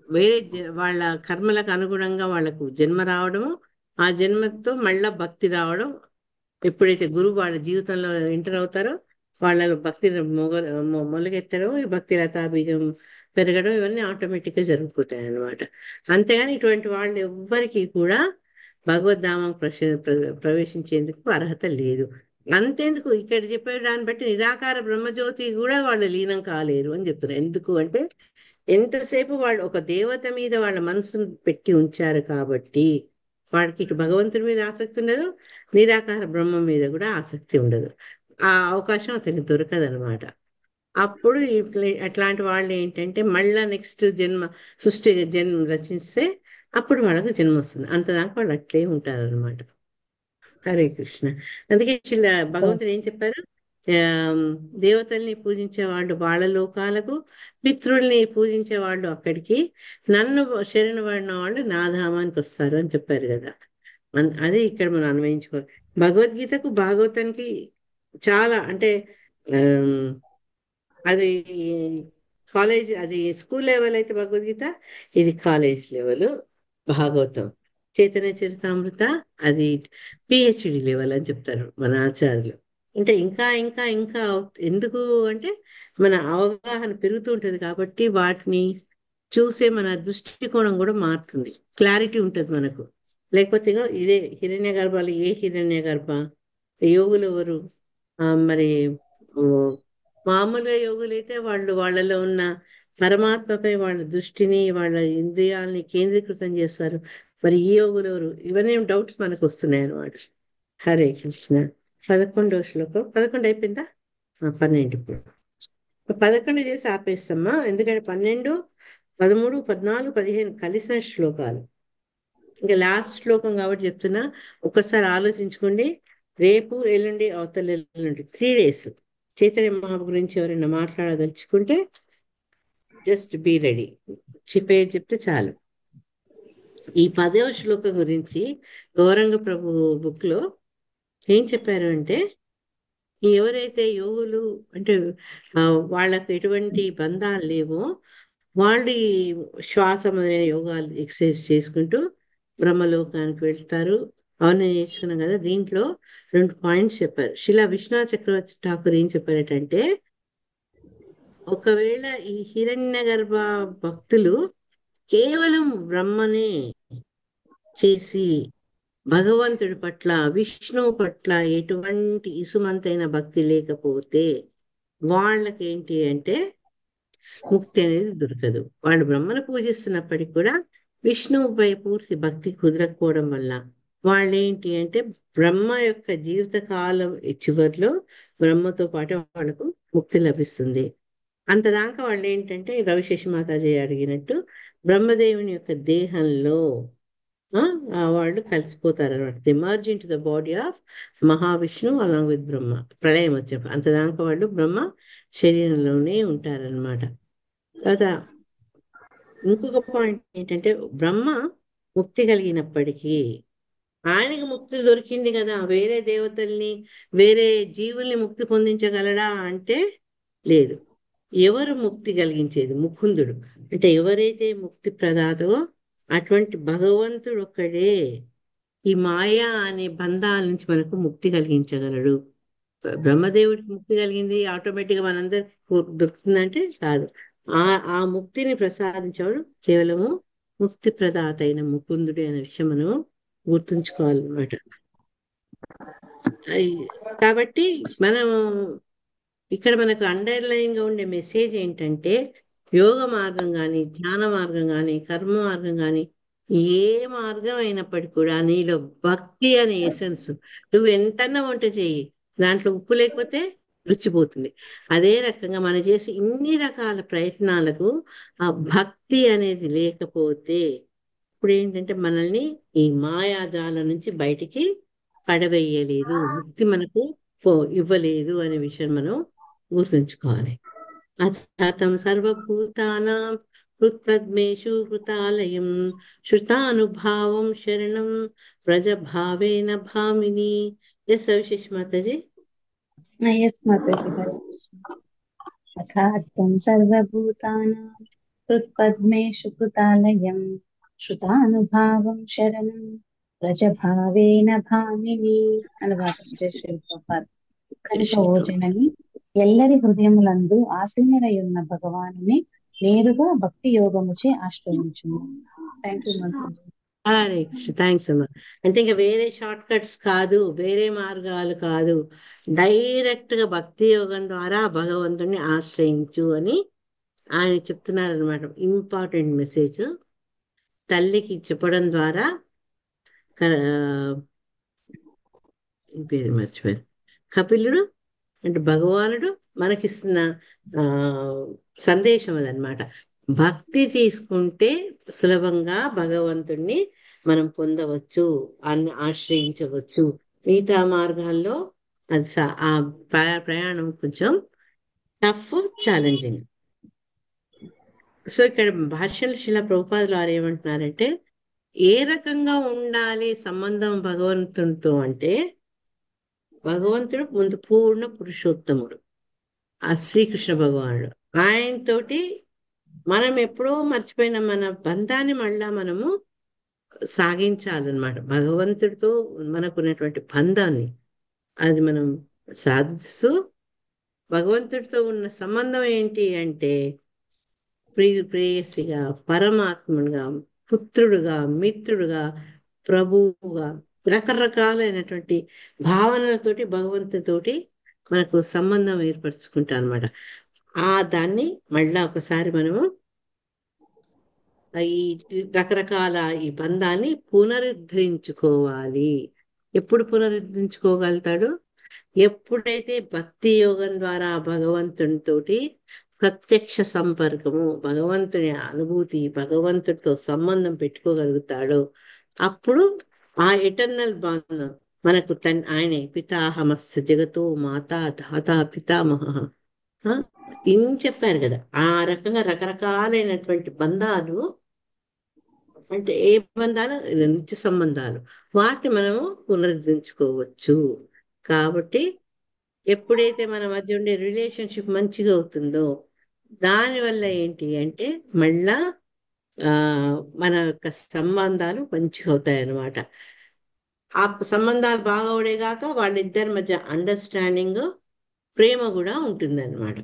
వేరే వాళ్ళ కర్మలకు అనుగుణంగా వాళ్ళకు జన్మ రావడము, ఆ జన్మతో మళ్ళా భక్తి రావడం. ఎప్పుడైతే గురువు వాళ్ళ జీవితంలో ఎంటర్ అవుతారో వాళ్ళ భక్తి మొలకెత్తడం, ఈ భక్తి లతా బీజం పెరగడం, ఇవన్నీ ఆటోమేటిక్ గా జరిగిపోతాయి అన్నమాట. అంతేగాని ఇటువంటి వాళ్ళు ఎవ్వరికీ కూడా భగవద్ధామం ప్రవేశించేందుకు అర్హత లేదు. అంతేందుకు ఇక్కడ చెప్పే దాన్ని బట్టి నిరాకార బ్రహ్మజ్యోతి కూడా వాళ్ళు లీనం కాలేరు అని చెప్తున్నారు. ఎందుకు అంటే ఎంతసేపు వాళ్ళు ఒక దేవత మీద వాళ్ళ మనసును పెట్టి ఉంచారు కాబట్టి వాడికి ఇటు భగవంతుడి మీద ఆసక్తి ఉండదు, నిరాకార బ్రహ్మ మీద కూడా ఆసక్తి ఉండదు. ఆ అవకాశం అతనికి దొరకదనమాట. అప్పుడు అట్లాంటి వాళ్ళు ఏంటంటే మళ్ళా నెక్స్ట్ జన్మ సృష్టి జన్మ రచిస్తే అప్పుడు వాళ్ళకి జన్మ వస్తుంది. అంతదాకా వాళ్ళు అట్లే ఉంటారనమాట. హరే కృష్ణ. అందుకే భగవంతుడు ఏం చెప్పారు, ఆమ్, దేవతల్ని పూజించే వాళ్ళు వాళ్ళ లోకాలకు, పితృల్ని పూజించే వాళ్ళు అక్కడికి, నన్ను శరణు పడిన వాళ్ళు నా ధామానికి వస్తారు అని చెప్పారు కదా. అదే ఇక్కడ మనం అన్వయించుకోవాలి. భగవద్గీతకు భాగవతానికి చాలా అంటే ఆమ్, అది కాలేజ్, అది స్కూల్ లెవెల్ అయితే భగవద్గీత, ఇది కాలేజ్ లెవెల్ భాగవతం. చైతన్య చరితామృత అది పిహెచ్డి లెవెల్ అని చెప్తారు మన ఆచార్యులు. అంటే ఇంకా ఇంకా ఇంకా ఎందుకు అంటే మన అవగాహన పెరుగుతూ ఉంటుంది కాబట్టి వాటిని చూసే మన దృష్టికోణం కూడా మారుతుంది, క్లారిటీ ఉంటుంది మనకు. లేకపోతే ఇగో ఇదే హిరణ్య గర్భాలు, ఏ హిరణ్య గర్భ యోగులు ఎవరు, మరి ఓ, మామూలుగా యోగులైతే వాళ్ళు వాళ్ళలో ఉన్న పరమాత్మపై వాళ్ళ దృష్టిని వాళ్ళ ఇంద్రియాలని కేంద్రీకృతం చేస్తారు. మరి ఈ యోగులు ఎవరు, ఇవన్నీ డౌట్స్ మనకు వస్తున్నాయి అన్నమాట. హరే కృష్ణ. 11వ శ్లోకం. 11 అయిపోయిందా? 12 ఇప్పుడు. 11 చేసి ఆపేస్తామా, ఎందుకంటే 12, 13, 14, 15 కలిసిన శ్లోకాలు. ఇంకా లాస్ట్ శ్లోకం కాబట్టి చెప్తున్నా, ఒక్కసారి ఆలోచించుకోండి. రేపు ఎల్లుండి అవతల ఎల్లుండి 3 days చైతన్య మహాప్రభు గురించి ఎవరైనా మాట్లాడదలుచుకుంటే జస్ట్ బీ రెడీ, పేరు చెప్తే చాలు. ఈ 10వ శ్లోకం గురించి గౌరంగ ప్రభు బుక్ లో ఏం చెప్పారు అంటే, ఎవరైతే యోగులు అంటే ఆ, వాళ్ళకు ఎటువంటి బంధాలు లేవో వాళ్ళు ఈ శ్వాస మొదలైన యోగాలు ఎక్సర్సైజ్ చేసుకుంటూ బ్రహ్మలోకానికి వెళ్తారు. అవన్నీ నేర్చుకున్నాం కదా. దీంట్లో 2 పాయింట్స్ చెప్పారు. శిలా విశ్వనాథ చక్రవర్తి ఠాకూర్ ఏం చెప్పారటంటే, ఒకవేళ ఈ హిరణ్య గర్భ భక్తులు కేవలం బ్రహ్మనే చేసి భగవంతుడి పట్ల విష్ణువు పట్ల ఎటువంటి ఇసుమంతైన భక్తి లేకపోతే వాళ్ళకేంటి అంటే ముక్తి అనేది దొరకదు. వాళ్ళు బ్రహ్మను పూజిస్తున్నప్పటికీ కూడా విష్ణువుపై పూర్తి భక్తి కుదరకపోవడం వల్ల వాళ్ళేంటి అంటే బ్రహ్మ యొక్క జీవిత కాలం చివరిలో బ్రహ్మతో పాటు వాళ్ళకు ముక్తి లభిస్తుంది. అంతదాకా వాళ్ళు ఏంటంటే రవిశేషి మాతాజీ అడిగినట్టు బ్రహ్మదేవుని యొక్క దేహంలో ఆ, వాళ్ళు కలిసిపోతారు అనమాట. The merge into the body of Mahavishnu along with Brahma. ప్రళయం వచ్చినప్పుడు అంతదాకా వాళ్ళు బ్రహ్మ శరీరంలోనే ఉంటారనమాట. తర్వాత ఇంకొక పాయింట్ ఏంటంటే, బ్రహ్మ ముక్తి కలిగినప్పటికీ ఆయనకి ముక్తి దొరికింది కదా, వేరే దేవతల్ని వేరే జీవుల్ని ముక్తి పొందించగలడా అంటే లేదు. ఎవరు ముక్తి కలిగించేది? ముకుందుడు. అంటే ఎవరైతే ముక్తి ప్రదాతో అటువంటి భగవంతుడు ఒక్కడే ఈ మాయా అనే బంధాల నుంచి మనకు ముక్తి కలిగించగలడు. బ్రహ్మదేవుడికి ముక్తి కలిగింది ఆటోమేటిక్ గా మనందరికి దొరుకుతుందంటే కాదు. ఆ ఆ ముక్తిని ప్రసాదించేవాడు కేవలము ముక్తి ప్రదాత అయిన ముకుందుడే అనే విషయం మనం గుర్తుంచుకోవాలన్నమాట. కాబట్టి మనం ఇక్కడ మనకు అండర్లైన్ గా ఉండే మెసేజ్ ఏంటంటే యోగ మార్గం కానీ, ధ్యాన మార్గం కానీ, కర్మ మార్గం కానీ, ఏ మార్గం అయినప్పటికీ కూడా నీలో భక్తి అనే ఎసెన్స్, నువ్వు ఎంతన్నా వంట చేయి, దాంట్లో ఉప్పు లేకపోతే రుచిపోతుంది. అదే రకంగా మనం చేసే ఇన్ని రకాల ప్రయత్నాలకు ఆ భక్తి అనేది లేకపోతే ఇప్పుడు ఏంటంటే మనల్ని ఈ మాయాజాలం నుంచి బయటికి పడవేయలేదు, ముక్తి మనకు ఇవ్వలేదు అనే విషయం మనం గుర్తుంచుకోవాలి. అథాతం సర్వభూతానాం హృత్పద్మేషు హృతాలయం శృతానుభావం శరణం వ్రజభావేన భామిని. ఎస్ సవిశేష్ మాతాజీ. ఎస్ మాతాజీ. హరే కృష్ణ. అథాత్వం సర్వభూతానాం హృత్పద్మేషు కృతాలయం శృతానుభావం శరణం వ్రజభావేన భామిని. అనువాదం జై శ్రీ ప్రభుపాద. కనుక ఓ జనని, ఎల్లరి హృదయములందు ఆసీనుడై ఉన్న భగవానుని నేరుగా భక్తి యోగముచే ఆశ్రయించుము. Thank you Mataji. Hare Krishna. Thanks అమ్మా. అంటే ఇంకా వేరే షార్ట్ కట్స్ కాదు, వేరే మార్గాలు కాదు, డైరెక్ట్ గా భక్తి యోగం ద్వారా భగవంతుడిని ఆశ్రయించు అని ఆయన చెప్తున్నారు అనమాట. ఇంపార్టెంట్ మెసేజ్ తల్లికి చెప్పడం ద్వారా పేరు మర్చిపోయారు, కపిలుడు అంటే భగవానుడు మనకిస్తున్న సందేశం అదనమాట. భక్తి తీసుకుంటే సులభంగా భగవంతుణ్ణి మనం పొందవచ్చు, ఆశ్రయించవచ్చు. మిగతా మార్గాల్లో అది ఆ ప్రయాణం కొంచెం టఫ్, ఛాలెంజింగ్. సో ఇక్కడ భాష్యంలో శిలా ప్రభుపాదులు వారు ఏమంటున్నారంటే ఏ రకంగా ఉండాలి సంబంధం భగవంతునితో అంటే, భగవంతుడు ముందు పూర్ణ పురుషోత్తముడు, ఆ శ్రీకృష్ణ భగవానుడు. ఆయనతోటి మనం ఎప్పుడో మర్చిపోయిన మన బంధాన్ని మళ్ళా మనము సాగించాలన్నమాట. భగవంతుడితో మనకున్నటువంటి బంధాన్ని అది మనం సాధిస్తూ, భగవంతుడితో ఉన్న సంబంధం ఏంటి అంటే ప్రేయసిగా, పరమాత్ముడుగా, పుత్రుడుగా, మిత్రుడుగా, ప్రభువుగా, రకరకాలైనటువంటి భావనలతోటి భగవంతుతోటి మనకు సంబంధం ఏర్పరచుకుంటాం అనమాట. దాన్ని మళ్ళా ఒకసారి మనము ఈ రకరకాల ఈ బంధాన్ని పునరుద్ధరించుకోవాలి. ఎప్పుడు పునరుద్ధరించుకోగలుగుతాడు? ఎప్పుడైతే భక్తి యోగం ద్వారా భగవంతునితోటి ప్రత్యక్ష సంపర్కము, భగవంతుని అనుభూతి, భగవంతుడితో సంబంధం పెట్టుకోగలుగుతాడో అప్పుడు ఆ ఎటర్నల్ బంధం మనకు ఆయనే పితాహమస్య జగతో మాతా ధాత పితామహ ఇన్ చెప్పారు కదా. ఆ రకంగా రకరకాలైనటువంటి బంధాలు, అంటే ఏ బంధాలు? నిత్య సంబంధాలు. వాటిని మనము పునరుద్ధరించుకోవచ్చు. కాబట్టి ఎప్పుడైతే మన మధ్య ఉండే రిలేషన్షిప్ మంచిగా అవుతుందో దానివల్ల ఏంటి అంటే మళ్ళా మన యొక్క సంబంధాలు మంచిగా అవుతాయి అన్నమాట. ఆ సంబంధాలు బాగోడేగాక వాళ్ళిద్దరి మధ్య అండర్స్టాండింగ్, ప్రేమ కూడా ఉంటుందన్నమాట.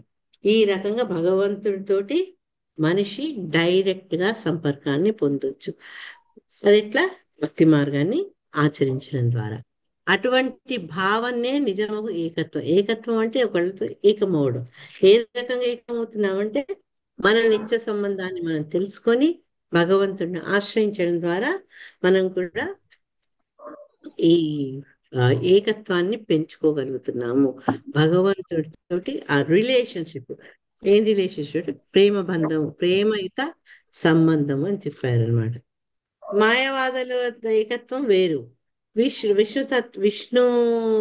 ఈ రకంగా భగవంతుడితోటి మనిషి డైరెక్ట్ గా సంపర్కాన్ని పొందొచ్చు. అది ఎట్లా? భక్తి మార్గాన్ని ఆచరించడం ద్వారా. అటువంటి భావనే నిజము ఏకత్వం. ఏకత్వం అంటే ఒకళ్ళతో ఏకమవడం. ఏ రకంగా ఏకమవుతున్నామంటే మన నిత్య సంబంధాన్ని మనం తెలుసుకొని భగవంతుడిని ఆశ్రయించడం ద్వారా మనం కూడా ఈ ఏకత్వాన్ని పెంచుకోగలుగుతున్నాము. భగవంతుడితోటి ఆ రిలేషన్షిప్. ఏం రిలేషన్షిప్? ప్రేమ బంధం, ప్రేమయుత సంబంధం అని చెప్పారనమాట. మాయావాదుల ఏకత్వం వేరు, విష్ణు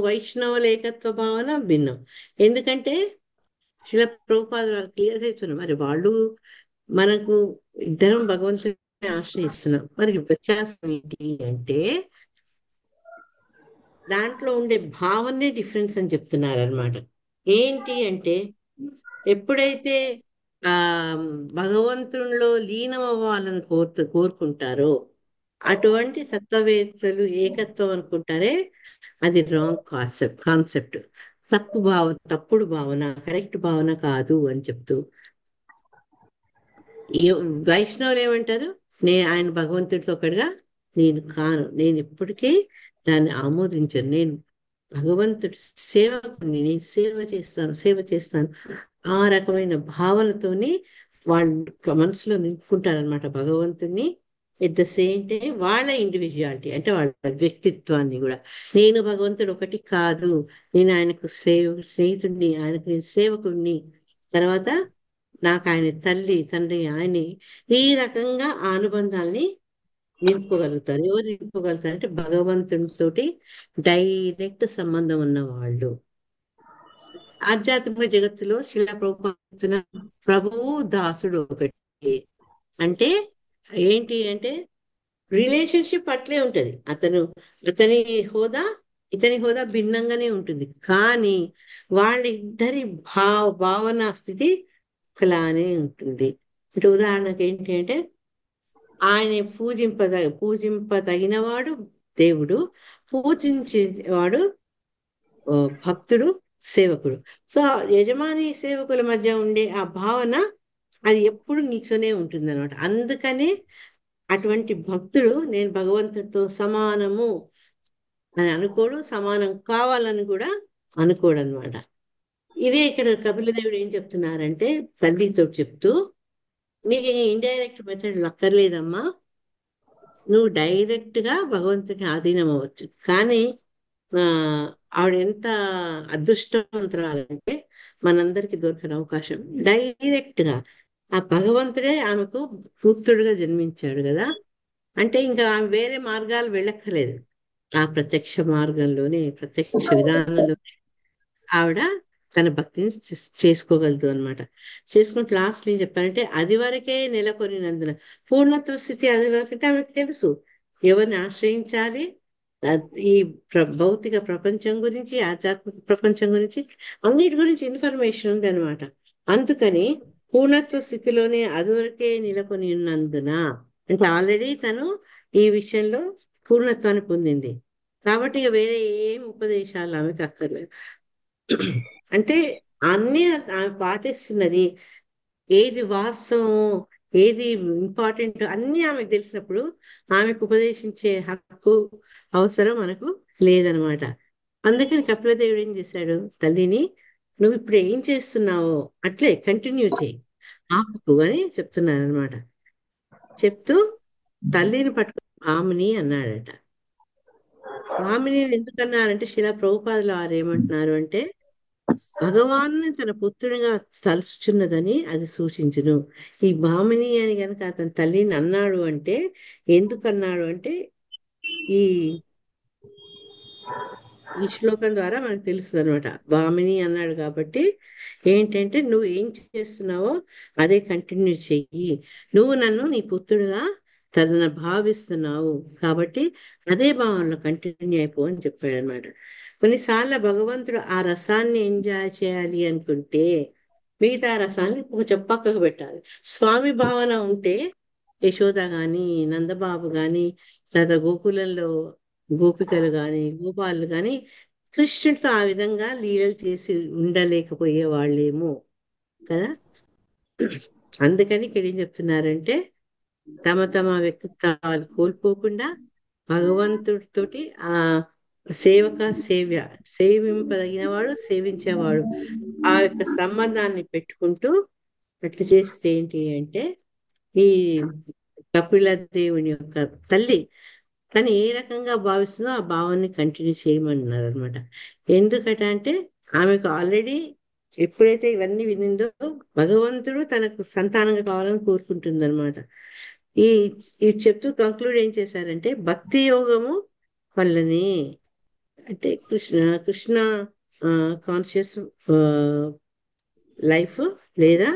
వైష్ణవుల ఏకత్వ భావన భిన్నం. ఎందుకంటే శిల ప్రభుపాదులు వారు క్లియర్ అవుతున్నారు. మరి వాళ్ళు మనకు ఇద్దరం భగవంతుని ఆశ్రయిస్తున్నాం, మరి వ్యత్యాసం ఏంటి అంటే దాంట్లో ఉండే భావనే డిఫరెన్స్ అని చెప్తున్నారు అనమాట. ఏంటి అంటే ఎప్పుడైతే భగవంతునిలో లీనం అవ్వాలని కోరుకుంటారో అటువంటి తత్వవేత్తలు ఏకత్వం అనుకుంటారే, అది రాంగ్ కాన్సెప్ట్. తప్పుడు భావన, కరెక్ట్ భావన కాదు అని చెప్తూ, వైష్ణవులు ఏమంటారు? ఆయన భగవంతుడితో ఒకటిగా నేను కాను, నేను ఎప్పటికీ దాన్ని ఆమోదించను, నేను భగవంతుడి సేవకుని, నేను సేవ చేస్తాను ఆ రకమైన భావనతోని వాళ్ళు మనసులో నింపుకుంటారనమాట భగవంతుని. ఎట్ ద సేమ్ టైం వాళ్ళ ఇండివిజువాలిటీ అంటే వాళ్ళ వ్యక్తిత్వాన్ని కూడా, నేను భగవంతుడు ఒకటి కాదు, నేను ఆయనకు స్నేహితుడిని, ఆయనకు నేను సేవకుడిని, తర్వాత నాకు ఆయన తల్లి తండ్రి ఆయనే, ఈ రకంగా ఆ అనుబంధాల్ని నిలుపుకోగలుగుతారు. ఎవరు నిలుపుకోగలుగుతారు అంటే భగవంతునితోటి డైరెక్ట్ సంబంధం ఉన్న వాళ్ళు. ఆధ్యాత్మిక జగత్తులో శిలా ప్రభుత్వ ప్రభువు దాసుడు ఒకటి. అంటే ఏంటి అంటే రిలేషన్షిప్ అట్లే ఉంటది. అతని హోదా ఇతని హోదా భిన్నంగానే ఉంటుంది, కానీ వాళ్ళిద్దరి భావన స్థితి ఒకలానే ఉంటుంది. అంటే ఉదాహరణకి ఏంటి అంటే ఆయన పూజింపదగినవాడు దేవుడు, పూజించేవాడు భక్తుడు, సేవకుడు. సో యజమాని సేవకుల మధ్య ఉండే ఆ భావన అది ఎప్పుడు నిల్చొనే ఉంటుంది అనమాట. అందుకనే అటువంటి భక్తుడు నేను భగవంతుడితో సమానము అని అనుకోడు, సమానం కావాలని కూడా అనుకోడు అనమాట. ఇదే ఇక్కడ కపిలదేవుడు ఏం చెప్తున్నారంటే తల్లితో చెప్తూ, నీకు ఇండైరెక్ట్ మెథడ్ అక్కర్లేదమ్మా, నువ్వు డైరెక్ట్ గా భగవంతుని ఆధీనం అవ్వచ్చు. కానీ ఆ ఆవిడ ఎంత అదృష్టవంతురాలంటే మనందరికి దొరికిన అవకాశం డైరెక్ట్ గా ఆ భగవంతుడే ఆమెకు పుత్రుడుగా జన్మించాడు కదా. అంటే ఇంకా ఆమె వేరే మార్గాలు వెళ్ళక్కర్లేదు, ఆ ప్రత్యక్ష మార్గంలోనే, ప్రత్యక్ష విధానంలో ఆవిడ తన భక్తిని చేసుకోగలదు అనమాట. చేసుకుంటే లాస్ట్ ఏం చెప్పారంటే అది వరకే నెలకొనినందున పూర్ణత్వ స్థితి అది వరకంటే ఆమెకు తెలుసు ఎవరిని ఆశ్రయించాలి. ఈ భౌతిక ప్రపంచం గురించి, ఆధ్యాత్మిక ప్రపంచం గురించి, అన్నిటి గురించి ఇన్ఫర్మేషన్ ఉంది అనమాట. అందుకని పూర్ణత్వ స్థితిలోనే అదివరకే నెలకొని ఉన్నందున, అంటే ఆల్రెడీ తను ఈ విషయంలో పూర్ణత్వాన్ని పొందింది కాబట్టి ఇక వేరే ఏం ఉపదేశాలు ఆమెకు అక్కర్లేదు. అంటే అన్ని ఆమె పాటిస్తున్నది, ఏది వాస్తవమో ఏది ఇంపార్టెంట్ అన్ని ఆమెకు తెలిసినప్పుడు ఆమెకు ఉపదేశించే హక్కు అవసరం మనకు లేదనమాట. అందుకని కపిలదేవుడు ఏం చేశాడు, తల్లిని నువ్వు ఇప్పుడు ఏం చేస్తున్నావో అట్లే కంటిన్యూ చేయి, ఆపుకు అని చెప్తున్నాను అనమాట. చెప్తూ తల్లిని పట్టుకుని భామిని అన్నాడట. భామిని ఎందుకన్నారంటే శిలా ప్రభుపాదులు వారు ఏమంటున్నారు అంటే భగవాను తన పుత్రునిగా తలుచుచున్నదని అది సూచించును. ఈ భామిని అని గనక అతని తల్లిని అన్నాడు అంటే ఎందుకన్నాడు అంటే ఈ ఈ శ్లోకం ద్వారా మనకు తెలుస్తుంది అనమాట. భామిని అన్నాడు కాబట్టి ఏంటంటే నువ్వు ఏం చేస్తున్నావో అదే కంటిన్యూ చెయ్యి, నువ్వు నన్ను నీ పుత్రుడుగా భావిస్తున్నావు కాబట్టి అదే భావనలో కంటిన్యూ అయిపో అని చెప్పాడు అనమాట. కొన్నిసార్లు భగవంతుడు ఆ రసాన్ని ఎంజాయ్ చేయాలి అనుకుంటే మిగతా రసాన్ని ఒక పక్కకు పెట్టాలి. స్వామి భావన ఉంటే యశోద గాని, నందబాబు గాని, లేదా గోకులంలో గోపికలు గాని, గోపాలు గాని కృష్ణుడితో ఆ విధంగా లీలలు చేసి ఉండలేకపోయే వాళ్ళేమో కదా. అందుకని ఇక్కడ ఏం చెప్తున్నారంటే తమ తమ వ్యక్తిత్వాలు కోల్పోకుండా భగవంతుడితోటి ఆ సేవింపదగిన వాడు, సేవించేవాడు ఆ యొక్క సంబంధాన్ని పెట్టుకుంటూ అట్లా చేస్తే ఏంటి అంటే ఈ కపిల దేవుని యొక్క తల్లి తను ఏ రకంగా భావిస్తుందో ఆ భావాన్ని కంటిన్యూ చేయమన్నారు అనమాట. ఎందుకట అంటే ఆమెకు ఆల్రెడీ ఎప్పుడైతే ఇవన్నీ వినిందో భగవంతుడు తనకు సంతానంగా కావాలని కోరుకుంటుంది అనమాట. ఈ చెప్తూ కంక్లూడ్ ఏం చేశారంటే భక్తి యోగము వల్లనే, అంటే కృష్ణ కాన్షియస్ లైఫ్ లేదా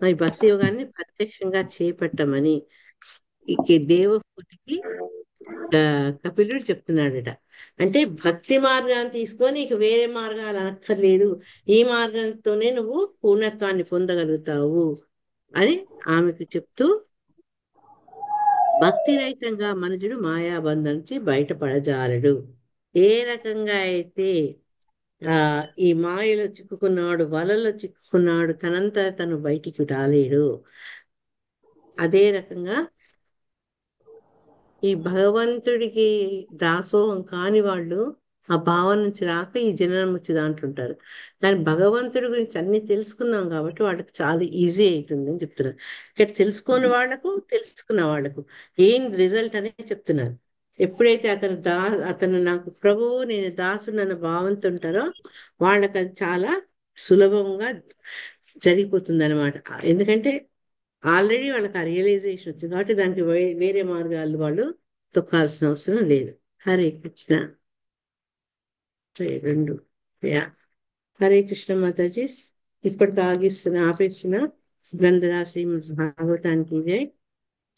ఈ భక్తి యోగాన్ని ప్రత్యక్షంగా చేపట్టమని దేవహూతికి కపిలుడు చెప్తున్నాడట. అంటే భక్తి మార్గాన్ని తీసుకొని ఇక వేరే మార్గాలు అనక్కర్లేదు, ఈ మార్గంతోనే నువ్వు పూర్ణత్వాన్ని పొందగలుగుతావు అని ఆమెకు చెప్తూ భక్తి రహితంగా మనుషుడు మాయాబంధం నుంచి బయటపడజాలడు. ఏ రకంగా అయితే ఈ మాయలో చిక్కుకున్నాడు, వలలో చిక్కుకున్నాడు, తనంతా తను బయటికి రాలేడు, అదే రకంగా ఈ భగవంతుడికి దాసోహం కాని వాళ్ళు ఆ భావం నుంచి రాక ఈ జననం వచ్చి దాంట్లో ఉంటారు. కానీ భగవంతుడి గురించి అన్ని తెలుసుకున్నాం కాబట్టి వాళ్ళకి చాలా ఈజీ అవుతుంది అని చెప్తున్నారు. ఇక్కడ తెలుసుకోని వాళ్లకు తెలుసుకున్న వాళ్లకు ఏం రిజల్ట్ అనేది చెప్తున్నారు. ఎప్పుడైతే అతను నాకు ప్రభువు నేను దాసుడు అన్న భావంతో ఉంటారో వాళ్ళకి అది చాలా సులభంగా జరిగిపోతుంది అనమాట. ఎందుకంటే ఆల్రెడీ వాళ్ళకి ఆ రియలైజేషన్ వచ్చింది కాబట్టి దానికి వేరే మార్గాలు వాళ్ళు తొక్కాల్సిన అవసరం లేదు. హరే కృష్ణ. రెండు యా హరే కృష్ణ మాతాజీ. ఇప్పటికి ఆపేస్తున్నా. గ్రంథరాశి భాగవతానికి ఇదే